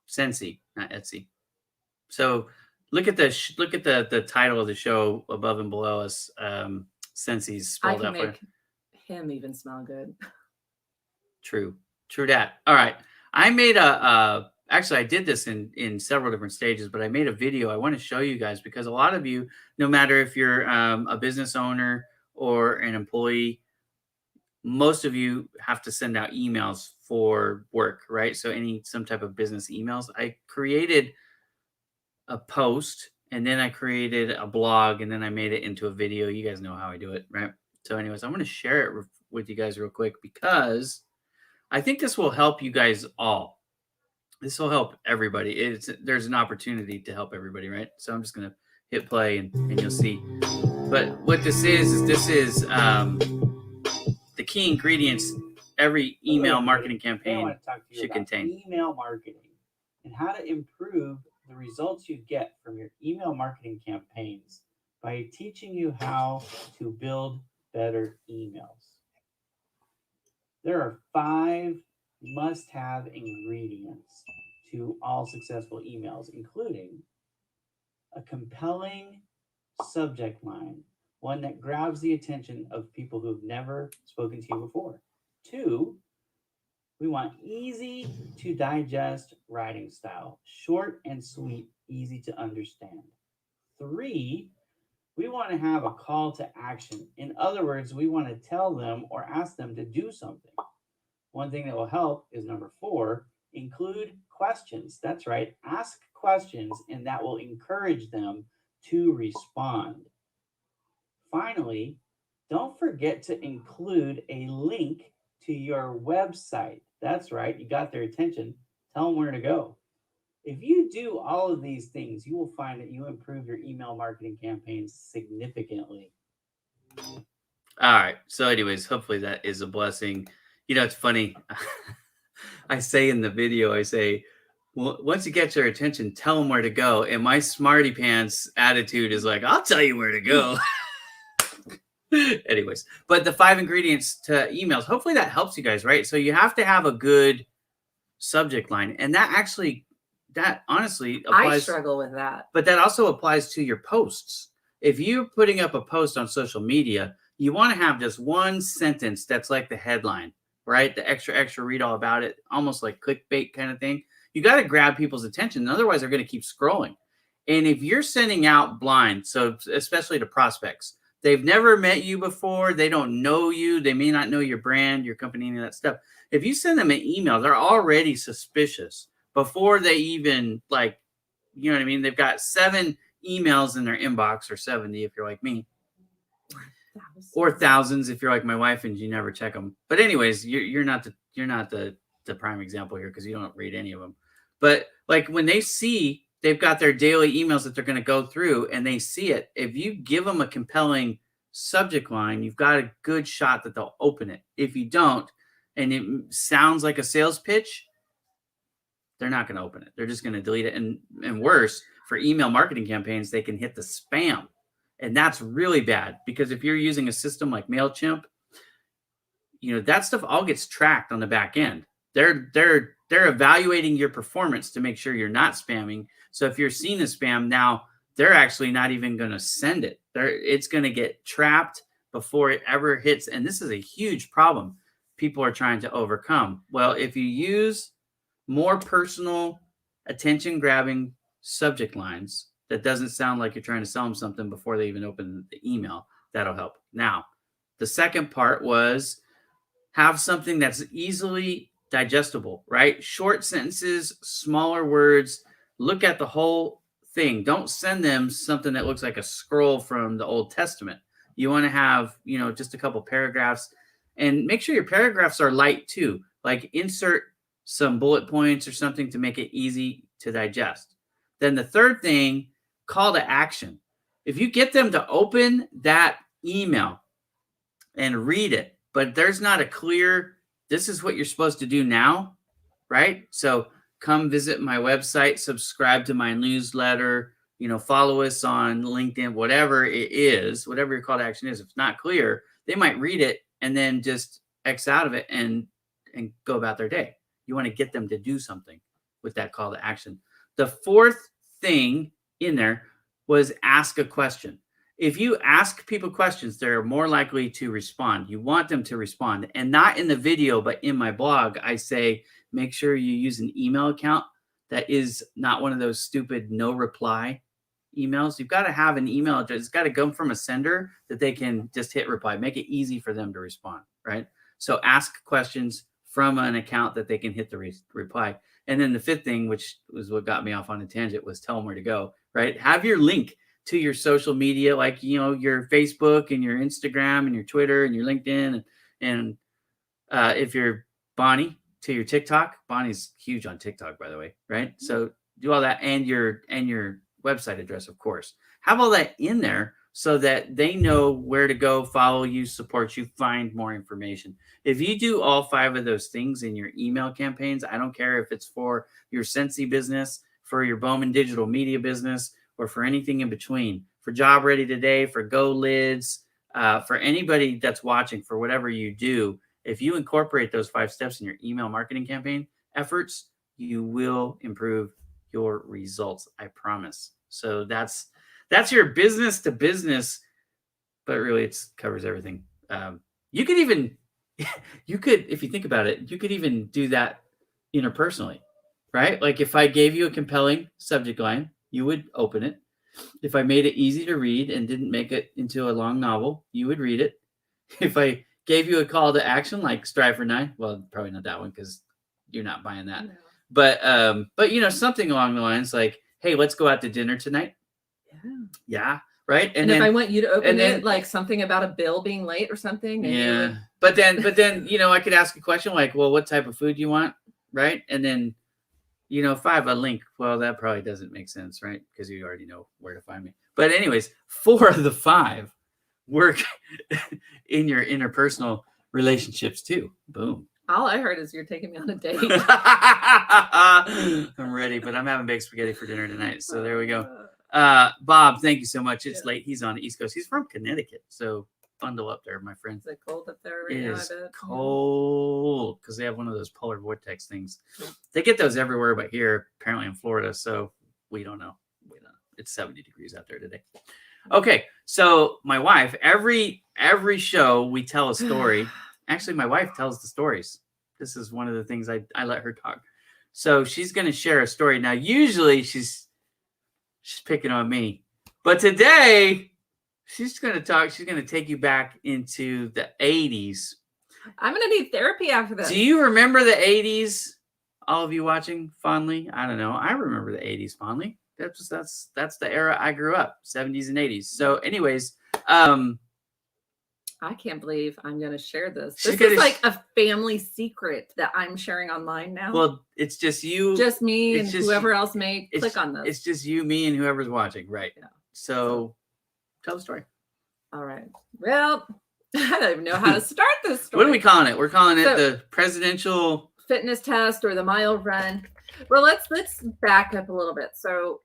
Scentsy, not Etsy. So look at the title of the show above and below us. Scentsy spelled out for you. I can make him even smell good. True that. All right. I made actually I did this in several different stages, but I made a video I want to show you guys because a lot of you, no matter if you're a business owner or an employee, most of you have to send out emails for work, right? So some type of business emails. I created a post, and then I created a blog, and then I made it into a video. You guys know how I do it, right? So anyways, I'm going to share it with you guys real quick because I think this will help you guys all. This will help everybody. There's an opportunity to help everybody, right? So I'm just going to hit play and you'll see. But what this is the key ingredients every email marketing campaign should contain. Email marketing and how to improve the results you get from your email marketing campaigns by teaching you how to build better emails. There are 5 must-have ingredients to all successful emails, including a compelling subject line, one that grabs the attention of people who've never spoken to you before. 2, we want easy to digest writing style, short and sweet, easy to understand. 3, we want to have a call to action. In other words, we want to tell them or ask them to do something. One thing that will help is number 4, Include questions. That's right. Ask questions, and that will encourage them to respond. Finally, don't forget to include a link to your website. That's right. You got their attention. Tell them where to go. If you do all of these things, you will find that you improve your email marketing campaigns significantly. All right. So, anyways, hopefully that is a blessing. It's funny. I say in the video, I say, well, once you get their attention, tell them where to go. And my smarty pants attitude is like, I'll tell you where to go. Anyways, but the 5 ingredients to emails, hopefully that helps you guys, right? So you have to have a good subject line. And that honestly I applies. struggle with that. But that also applies to your posts. If you're putting up a post on social media, you want to have just one sentence that's like the headline, right? The extra read all about it, almost like clickbait kind of thing. You got to grab people's attention. Otherwise, they're going to keep scrolling. And if you're sending out blind, so especially to prospects, they've never met you before. They don't know you. They may not know your brand, your company, any of that stuff. If you send them an email, they're already suspicious before they even you know what I mean? They've got 7 emails in their inbox, or 70 if you're like me, or thousands if you're like my wife and you never check them. But anyways, you're not the prime example here because you don't read any of them. But like when they see they've got their daily emails that they're going to go through and they see it, if you give them a compelling subject line, you've got a good shot that they'll open it. If you don't, and it sounds like a sales pitch, they're not going to open it. They're just going to delete it. And worse, for email marketing campaigns, they can hit the spam. And that's really bad because if you're using a system like MailChimp, that stuff all gets tracked on the back end. They're evaluating your performance to make sure you're not spamming. So if you're seeing a spam now, they're actually not even going to send it. It's going to get trapped before it ever hits. And this is a huge problem people are trying to overcome. Well, if you use more personal, attention-grabbing subject lines that doesn't sound like you're trying to sell them something before they even open the email, that'll help. Now, the second part was have something that's easily digestible, right? Short sentences, smaller words. Look at the whole thing. Don't send them something that looks like a scroll from the Old Testament. You want to have, just a couple paragraphs, and make sure your paragraphs are light too. Like insert some bullet points or something to make it easy to digest. Then the third thing, call to action. If you get them to open that email and read it, but there's not a clear, this is what you're supposed to do now, right? So come visit my website, subscribe to my newsletter, follow us on LinkedIn, whatever it is, whatever your call to action is. If it's not clear, they might read it and then just X out of it and go about their day. You want to get them to do something with that call to action. The fourth thing in there was ask a question. If you ask people questions, they're more likely to respond. You want them to respond. And not in the video, but in my blog, I say, make sure you use an email account that is not one of those stupid no reply emails. You've got to have an email address. It's got to come from a sender that they can just hit reply. Make it easy for them to respond, right? So ask questions from an account that they can hit the reply. And then the fifth thing, which was what got me off on a tangent, was tell them where to go, right? Have your link to your social media, like, your Facebook and your Instagram and your Twitter and your LinkedIn. And if you're Bonnie, to your TikTok. Bonnie's huge on TikTok, by the way, right? So do all that, and your website address, of course. Have all that in there so that they know where to go, follow you, support you, find more information. If you do all 5 of those things in your email campaigns, I don't care if it's for your Sensi business, for your Bowman digital media business, or for anything in between, for Job Ready Today, for Go Lids, for anybody that's watching, for whatever you do. If you incorporate those 5 steps in your email marketing campaign efforts, you will improve your results. I promise. So that's your business to business, but really it covers everything. You could even, if you think about it, you could even do that interpersonally, right? Like if I gave you a compelling subject line, you would open it. If I made it easy to read and didn't make it into a long novel, you would read it. If I gave you a call to action like Strive for 9, well, probably not that one because you're not buying that. No. But something along the lines like, hey, let's go out to dinner tonight. Yeah. Yeah. Right. And if I want you to open then, it, like something about a bill being late or something. And yeah. would... But then, I could ask a question like, well, what type of food do you want? Right. And then, if I have a link, well, that probably doesn't make sense, right? Because you already know where to find me. But anyways, 4 of the 5 work in your interpersonal relationships too. Boom. All I heard is you're taking me on a date. I'm ready, but I'm having baked spaghetti for dinner tonight. So there we go. Bob, thank you so much. It's late. He's on the East Coast. He's from Connecticut. So bundle up there, my friend. Is it cold up there right it now? is cold because they have one of those polar vortex things. They get those everywhere but here, apparently in Florida. So we don't know. It's 70 degrees out there today. Okay. So my wife, every show we tell a story. Actually, my wife tells the stories. This is one of the things I let her talk. So she's going to share a story. Now, usually she's picking on me. But today, she's going to talk. She's going to take you back into the 80s. I'm going to need therapy after this. Do you remember the 80s? All of you watching fondly? I don't know. I remember the 80s fondly. That's the era I grew up, 70s and 80s. So anyways, I can't believe I'm going to share this. This is like a family secret that I'm sharing online now. Well, it's just you. Just me and whoever else may click on this. It's just you, me, and whoever's watching. Right. Yeah. So tell the story. All right. Well, I don't even know how to start this story. What are we calling it? We're calling it the presidential fitness test or the mile run. Well, let's back up a little bit. So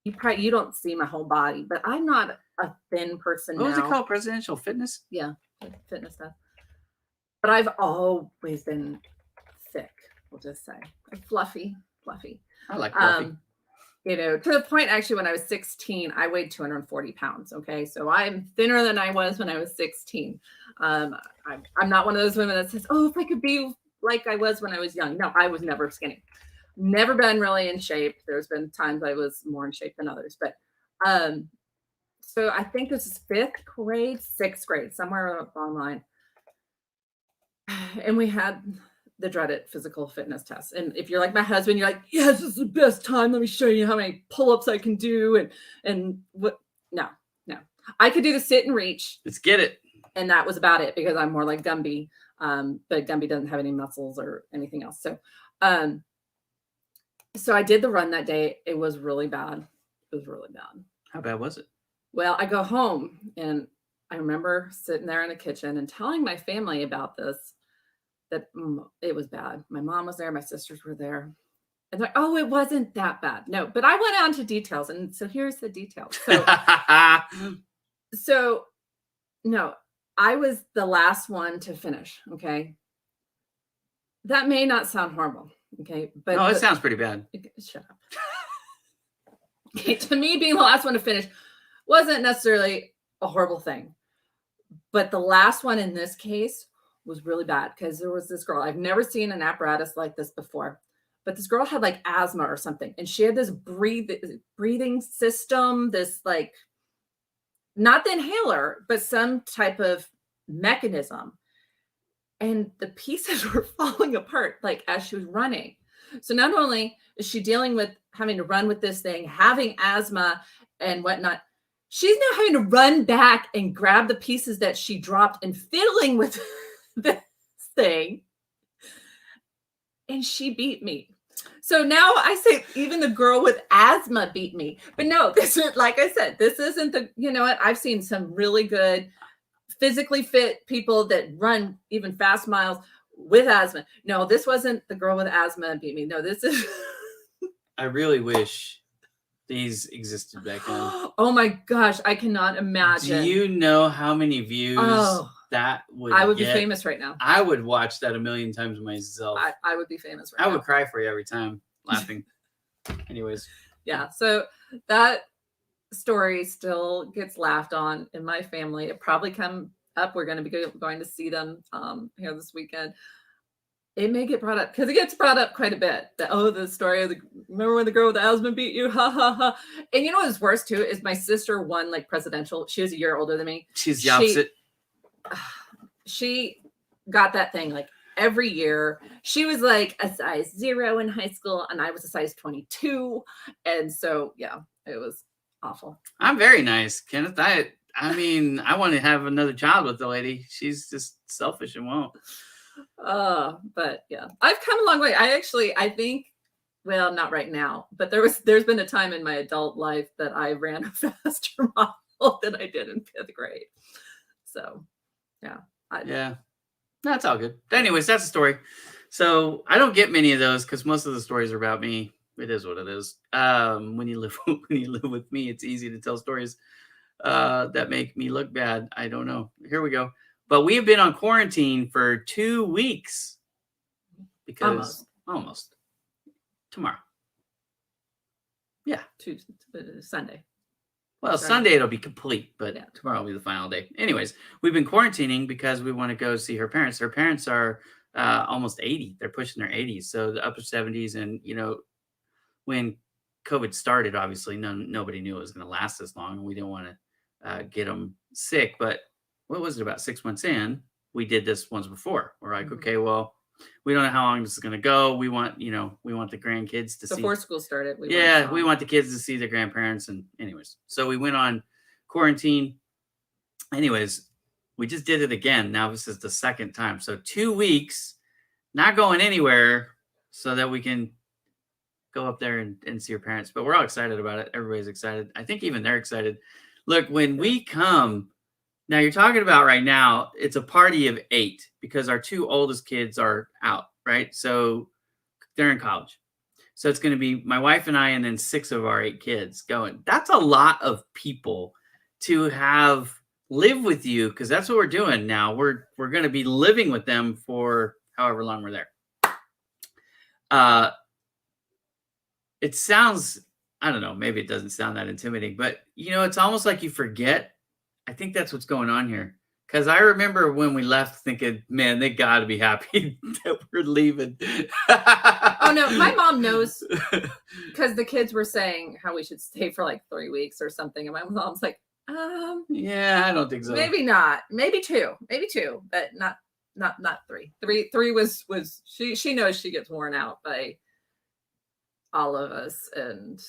you don't see my whole body, but I'm not a thin person now. What was it called? Presidential fitness? Yeah, fitness test. But I've always been thick, we'll just say. Fluffy. I like fluffy. To the point, actually, when I was 16, I weighed 240 pounds. Okay. So I'm thinner than I was when I was 16. I'm not one of those women that says, oh, if I could be like I was when I was young. No, I was never skinny. Never been really in shape. There's been times I was more in shape than others. But so I think this is 5th grade, 6th grade, somewhere along the line. And we had the dreaded physical fitness test. And if you're like my husband, you're like, yes, this is the best time. Let me show you how many pull-ups I can do. And what? No. I could do the sit and reach. Let's get it. And that was about it because I'm more like Gumby. But Gumby doesn't have any muscles or anything else. So I did the run that day. It was really bad. How bad was it? Well, I go home and I remember sitting there in the kitchen and telling my family about this, that it was bad. My mom was there. My sisters were there. And they're like, oh, it wasn't that bad. No, but I went on to details. And so here's the details. So no, I was the last one to finish. Okay. That may not sound horrible. Okay. But no, it sounds pretty bad. Shut up. Okay, to me, being the last one to finish wasn't necessarily a horrible thing. But the last one in this case was really bad because there was this girl. I've never seen an apparatus like this before. But this girl had like asthma or something. And she had this breathing system, this like, not the inhaler, but some type of mechanism. And the pieces were falling apart like as she was running. So not only is she dealing with having to run with this thing, having asthma and whatnot, she's now having to run back and grab the pieces that she dropped and fiddling with this thing. And she beat me. So now I say even the girl with asthma beat me. But no, this is, like I said, this isn't the, you know what? I've seen some really good physically fit people that run even fast miles with asthma. No, this wasn't the girl with asthma beat me. No, this is. I really wish these existed back then. Oh my gosh, I cannot imagine. Do you know how many views that would I would be famous right now. I would watch that a million times myself. I would be famous right now. I would cry for you every time laughing. Anyways. Yeah, so that story still gets laughed on in my family. It probably come up. We're going to be going to see them here this weekend. It may get brought up because it gets brought up quite a bit. The story of remember when the girl with the asthma beat you? Ha ha ha. And you know what's worse too is my sister won like presidential. She was a year older than me. She's the opposite. She got that thing like every year. She was like a size 0 in high school, and I was a size 22. And so, yeah, it was awful. I'm very nice, Kenneth. I mean, I want to have another child with the lady. She's just selfish and won't. But yeah, I've come a long way. I think, well, not right now, but there's been a time in my adult life that I ran a faster mile than I did in 5th grade. So, yeah. Yeah. That's all good. Anyways, that's the story. So I don't get many of those because most of the stories are about me. It is what it is. When you live with me, it's easy to tell stories that make me look bad. I don't know. Here we go. But we have been on quarantine for 2 weeks because almost tomorrow. Yeah, Sunday. Well, Sorry. Sunday it'll be complete, but Yeah. tomorrow will be the final day. Anyways, we've been quarantining because we want to go see her parents. Her parents are almost 80. They're pushing their 80s, so the upper 70s. And when COVID started, obviously nobody knew it was going to last this long, and we didn't want to get them sick. But what was it, about 6 months in, we did this once before. We're like, okay, well, we don't know how long this is going to go. We want the grandkids to see. Before school started, we want the kids to see their grandparents. And anyways, so we went on quarantine. Anyways, we just did it again. Now this is the second time. So 2 weeks, not going anywhere, so that we can go up there and see your parents. But we're all excited about it. Everybody's excited. I think even they're excited. Look, when we come, now you're talking about right now, it's a party of 8 because our 2 oldest kids are out, right? So they're in college. So it's going to be my wife and I, and then 6 of our 8 kids going. That's a lot of people to have live with you, because that's what we're doing now. We're going to be living with them for however long we're there. It sounds, I don't know, maybe it doesn't sound that intimidating, but it's almost like you forget. I think that's what's going on here. Because I remember when we left thinking, man, they got to be happy that we're leaving. Oh, no, my mom knows, because the kids were saying how we should stay for like 3 weeks or something. And my mom's like, yeah, I don't think so. Maybe not. Maybe two, but not 3. Three was she knows she gets worn out by all of us. And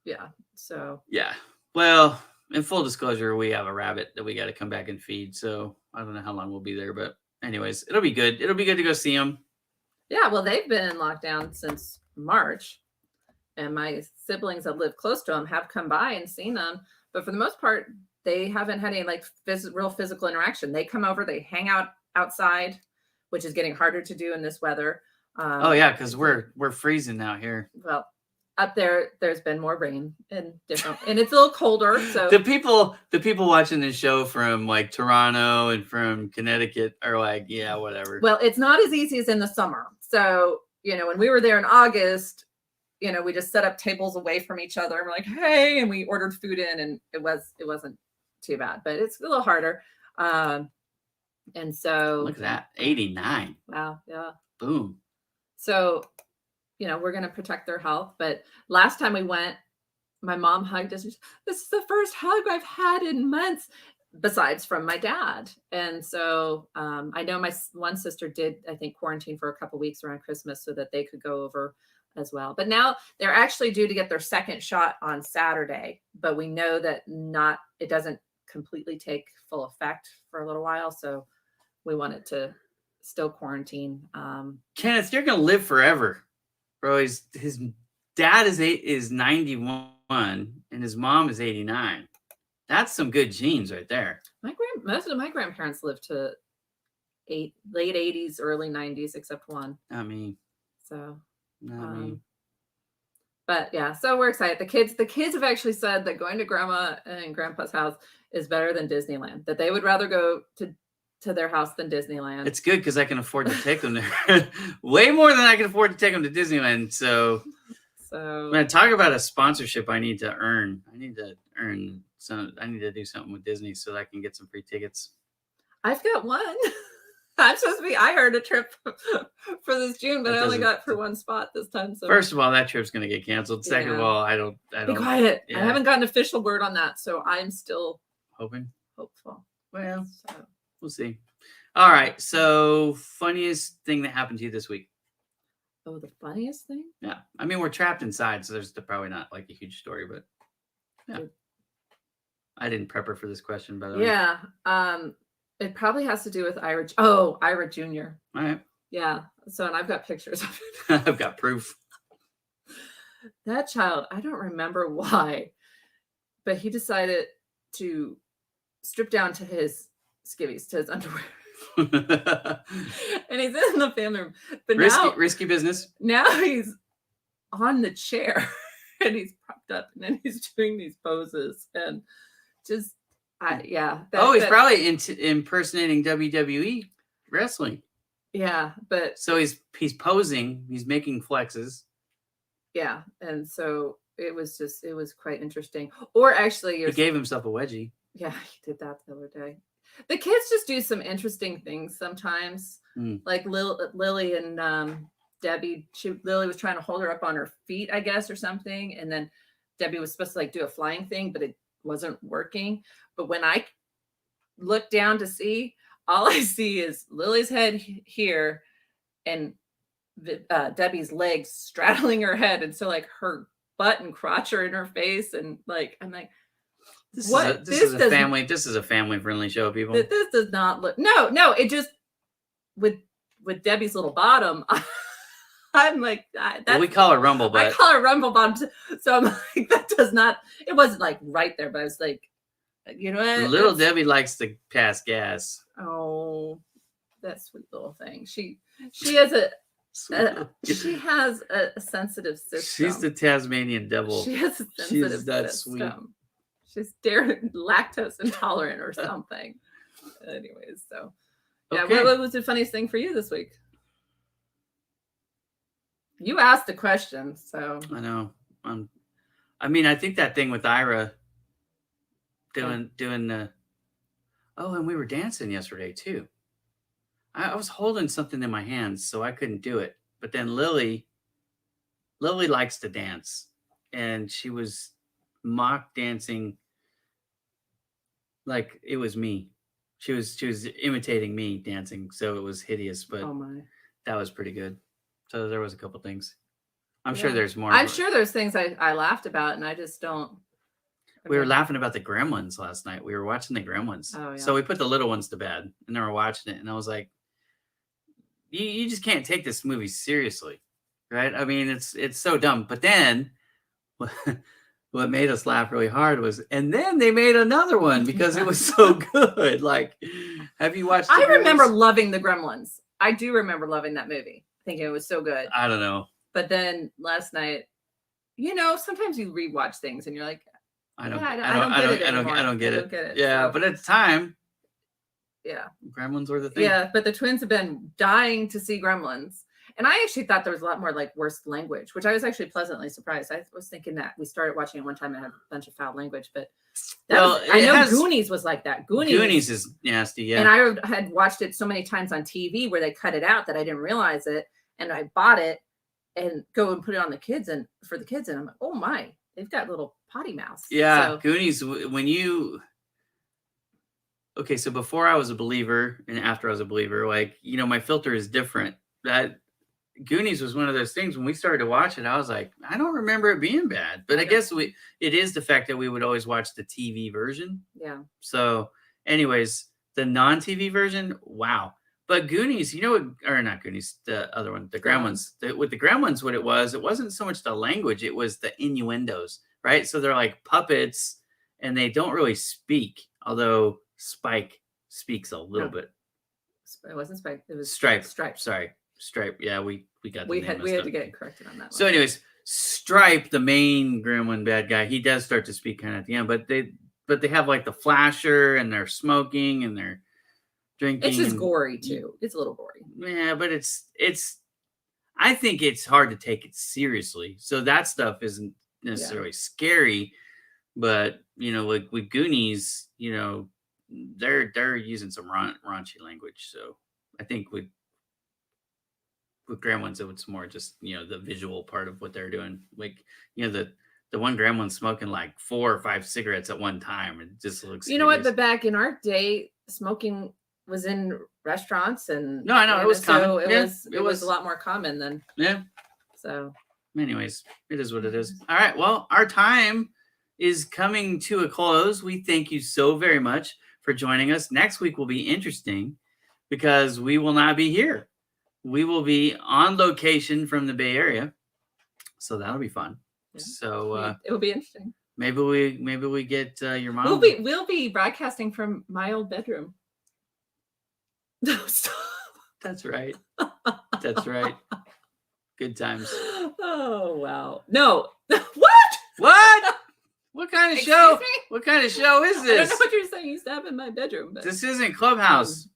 yeah, so. Yeah. Well, in full disclosure, we have a rabbit that we got to come back and feed. So I don't know how long we'll be there, but anyways, it'll be good. It'll be good to go see them. Yeah, well, they've been in lockdown since March, and my siblings that live close to them have come by and seen them. But for the most part, they haven't had any like real physical interaction. They come over, they hang out outside, which is getting harder to do in this weather. Oh yeah, because we're freezing out here. Well, up there's been more rain and different, and it's a little colder. So the people watching this show from like Toronto and from Connecticut are like, yeah, whatever. Well, it's not as easy as in the summer. So when we were there in August, we just set up tables away from each other, and we're like, hey, and we ordered food in, and it wasn't too bad, but it's a little harder. And so look at that, 89. Wow, yeah. Boom. So, we're going to protect their health. But last time we went, my mom hugged us. This is the first hug I've had in months, besides from my dad. And so I know my one sister did, I think, quarantine for a couple of weeks around Christmas so that they could go over as well. But now they're actually due to get their second shot on Saturday. But we know that it doesn't completely take full effect for a little while. So we wanted to still quarantine. Kenneth, you're going to live forever. Bro, his dad is 91 and his mom is 89. That's some good genes right there. Most of my grandparents lived to late 80s, early 90s, except one. I mean, so, but yeah, so we're excited. The kids have actually said that going to grandma and grandpa's house is better than Disneyland, that they would rather go to their house than Disneyland. It's good because I can afford to take them there way more than I can afford to take them to Disneyland. So man, talk about a sponsorship I need to earn. I need to do something with Disney so that I can get some free tickets. I've got one. I'm supposed to be, I heard a trip for this June, but I only got for one spot this time. So first of all, that trip's going to get canceled. Second of all, I don't be quiet. Yeah. I haven't gotten official word on that. So I'm still hopeful. Well, we'll see. All right. So, funniest thing that happened to you this week? Oh, the funniest thing? Yeah. I mean, we're trapped inside, so there's probably not like a huge story, but yeah. Good. I didn't prep her for this question, by the way. Yeah. It probably has to do with Ira. Oh, Ira Jr. All right. Yeah. So, and I've got pictures of I've got proof. that child. I don't remember why, but he decided to strip down to his skivvies, to his underwear. And he's in the family room. But risky business. Now he's on the chair and he's propped up and then he's doing these poses and just He's probably impersonating WWE wrestling. Yeah, but so he's posing, he's making flexes. Yeah, and so it was quite interesting. Or actually, he gave himself a wedgie. Yeah, he did that the other day. The kids just do some interesting things sometimes. Like Lily and Debbie. Lily was trying to hold her up on her feet, I guess, or something, and then Debbie was supposed to like do a flying thing, but it wasn't working. But when I look down to see, all I see is Lily's head here and Debbie's legs straddling her head, and so like her butt and crotch are in her face, and like I'm like, this is a family friendly show, people. This does not look no. It just with Debbie's little bottom. I'm like, we call her rumble butt. I call her rumble bottom. So I'm like, that does not. It wasn't like right there, but I was like, you know what? Little Debbie likes to pass gas. Oh, that sweet little thing. She has she has a sensitive system. She's the Tasmanian devil. She has a sensitive system. Sweet. She's lactose intolerant or something. Anyways, so yeah. Okay. What was the funniest thing for you this week? You asked the question, so I know. I mean, I think that thing with Ira doing the. Oh, and we were dancing yesterday too. I was holding something in my hands, so I couldn't do it. But then Lily likes to dance, and she was mock dancing like it was me. She was imitating me dancing, so it was hideous, but that was pretty good. So there was a couple things. I'm sure there's more. I'm sure there's things I laughed about, and I just don't. Okay. We were laughing about the Gremlins last night. We were watching the Gremlins. Oh, yeah. So we put the little ones to bed, and they were watching it, and I was like, you just can't take this movie seriously, right? I mean, it's so dumb. But then what made us laugh really hard was, and then they made another one because it was so good. Like, have you watched? I remember loving the Gremlins. I do remember loving that movie. Thinking it was so good. I don't know. But then last night, sometimes you rewatch things and you're like, I don't get it. Yeah, but at the time, yeah, Gremlins were the thing. Yeah, but the twins have been dying to see Gremlins. And I actually thought there was a lot more like worse language, which I was actually pleasantly surprised. I was thinking that we started watching it one time and had a bunch of foul language, but I know Goonies was like that. Goonies is nasty, yeah. And I had watched it so many times on TV where they cut it out that I didn't realize it. And I bought it and go and put it on the kids and for the kids. And I'm like, oh my, they've got little potty mouths. Yeah, so. Goonies, okay, so before I was a believer and after I was a believer, like, my filter is different. That Goonies was one of those things when we started to watch it, I was like, I don't remember it being bad. But I guess it is the fact that we would always watch the TV version. Yeah. So anyways, the non-TV version, wow. But Goonies, or not Goonies, the other one, the Gremlins. With the Gremlins, what it wasn't so much the language, it was the innuendos, right? So they're like puppets and they don't really speak, although Spike speaks a little bit. It wasn't Spike, it was Stripe. Sorry. Stripe. Yeah, we got we had to get corrected on that one. So anyways, Stripe, the main Gremlin bad guy, he does start to speak kind of at the end, but they have like the flasher and they're smoking and they're drinking. It's just gory too. It's a little gory. Yeah, but it's I think it's hard to take it seriously. So that stuff isn't necessarily scary, but like with Goonies, they're using some raunchy language. So I think with Gremlins, it was more just the visual part of what they're doing. Like the one Gremlin smoking like 4 or 5 cigarettes at one time. It just looks. What? But back in our day, smoking was in restaurants and No, I know, it was so common. Yeah, it was a lot more common than Yeah. so. Anyways, it is what it is. All right. Well, our time is coming to a close. We thank you so very much for joining us. Next week will be interesting because we will not be here. We will be on location from the Bay Area. So that'll be fun. Yeah. So It will be interesting. maybe we get your mom. We'll be broadcasting from my old bedroom. No, stop. That's right. That's right. Good times. Oh wow. No. What? What? What kind of Excuse show? me? What kind of show is I don't this? know what you're saying. You used to have in my bedroom, but This isn't Clubhouse.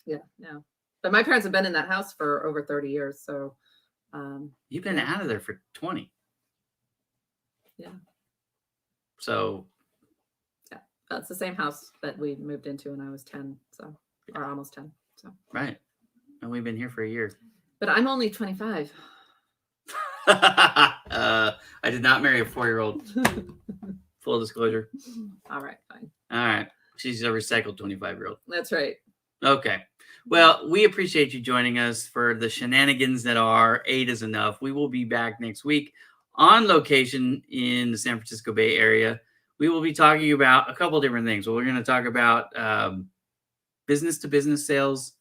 yeah, no. But my parents have been in that house for over 30 years, so You've been out of there for 20. Yeah. So that's the same house that we moved into when I was 10, so or almost 10. So right. And we've been here for a year. but I'm only 25. I did not marry a 4-year-old. Full disclosure. All right, fine. All right. She's a recycled 25-year-old. That's right. Okay. Well, we appreciate you joining us for the shenanigans that are 8 is enough. We will be back next week on location in the San Francisco Bay Area. We will be talking about a couple different things. Well, we're going to talk about business to business sales,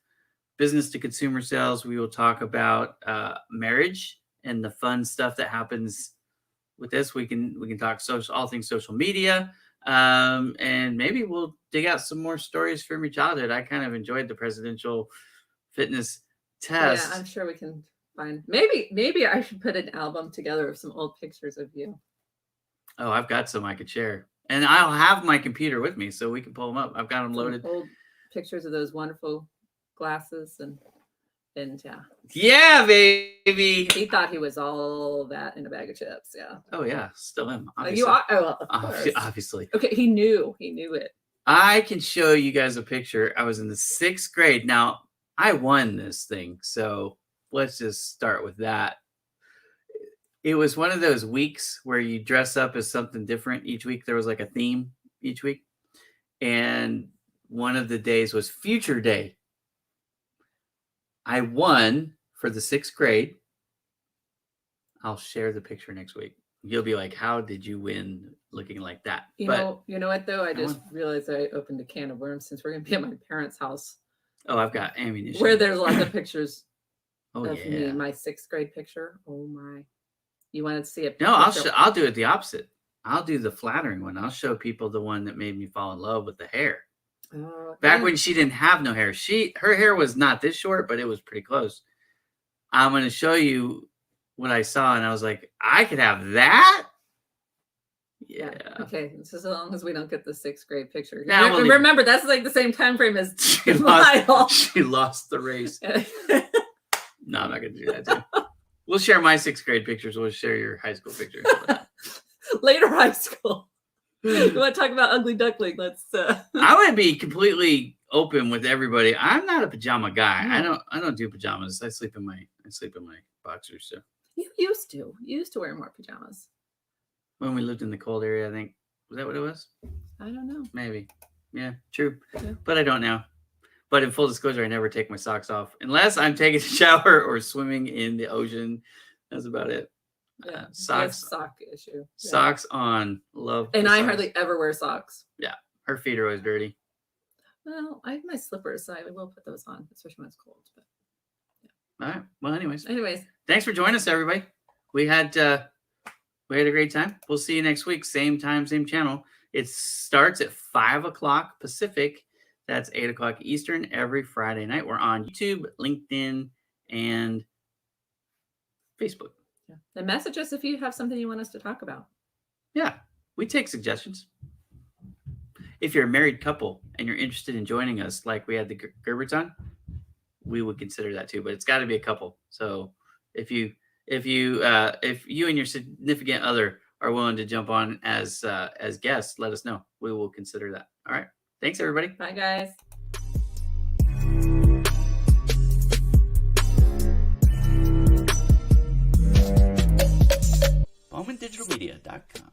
business to consumer sales. We will talk about marriage and the fun stuff that happens with this. We can talk all things social media. And maybe we'll dig out some more stories from your childhood. I kind of enjoyed the presidential fitness test. Yeah, I'm sure we can find. Maybe I should put an album together of some old pictures of you. Oh, I've got some I could share. And I'll have my computer with me so we can pull them up. I've got them loaded. Some old pictures of those wonderful glasses and yeah. Yeah, baby. He thought he was all that in a bag of chips. Yeah. Oh, yeah. Still am. You are. Oh, well, of course. Obviously. Okay, he knew it. I can show you guys a picture. I was in the 6th grade. Now, I won this thing. So let's just start with that. It was one of those weeks where you dress up as something different each week. There was like a theme each week. And one of the days was Future Day. I won for the 6th grade. I'll share the picture next week. You'll be like, how did you win looking like that? You know what though? I just realized I opened a can of worms since we're gonna be at my parents' house. Oh, I've got ammunition. Where there's lots of pictures of me, my 6th grade picture. Oh my. You wanted to see it? No, I'll do it the opposite. I'll do the flattering one. I'll show people the one that made me fall in love with the hair. Back when she didn't have no hair. Her hair was not this short, but it was pretty close. I'm going to show you what I saw, and I was like, I could have that? Yeah. Okay, so as long as we don't get the 6th grade picture. Now remember, that's like the same time frame as she lost the race. No, I'm not going to do that too. We'll share my 6th grade pictures. We'll share your high school pictures. Later high school. You want to talk about ugly duckling? Let's. I would be completely open with everybody. I'm not a pajama guy. I don't do pajamas. I sleep in my boxers. So you used to wear more pajamas when we lived in the cold area. I think was that what it was? I don't know. Maybe. Yeah, true. Yeah. But I don't now. But in full disclosure, I never take my socks off unless I'm taking a shower or swimming in the ocean. That's about it. Yeah, socks. Sock issue. Yeah. Socks on. Love. And I hardly ever wear socks. Yeah, her feet are always dirty. Well, I have my slippers, so I will put those on, especially when it's cold. But yeah. All right. Well, anyways, thanks for joining us, everybody. We had a great time. We'll see you next week, same time, same channel. It starts at 5:00 Pacific. That's 8:00 Eastern every Friday night. We're on YouTube, LinkedIn, and Facebook. Yeah. And message us if you have something you want us to talk about. Yeah, we take suggestions. If you're a married couple and you're interested in joining us, like we had the Gerberts on, we would consider that too. But it's got to be a couple. So if you and your significant other are willing to jump on as guests, let us know. We will consider that. All right. Thanks, everybody. Bye, guys. BowmanDigitalMedia.com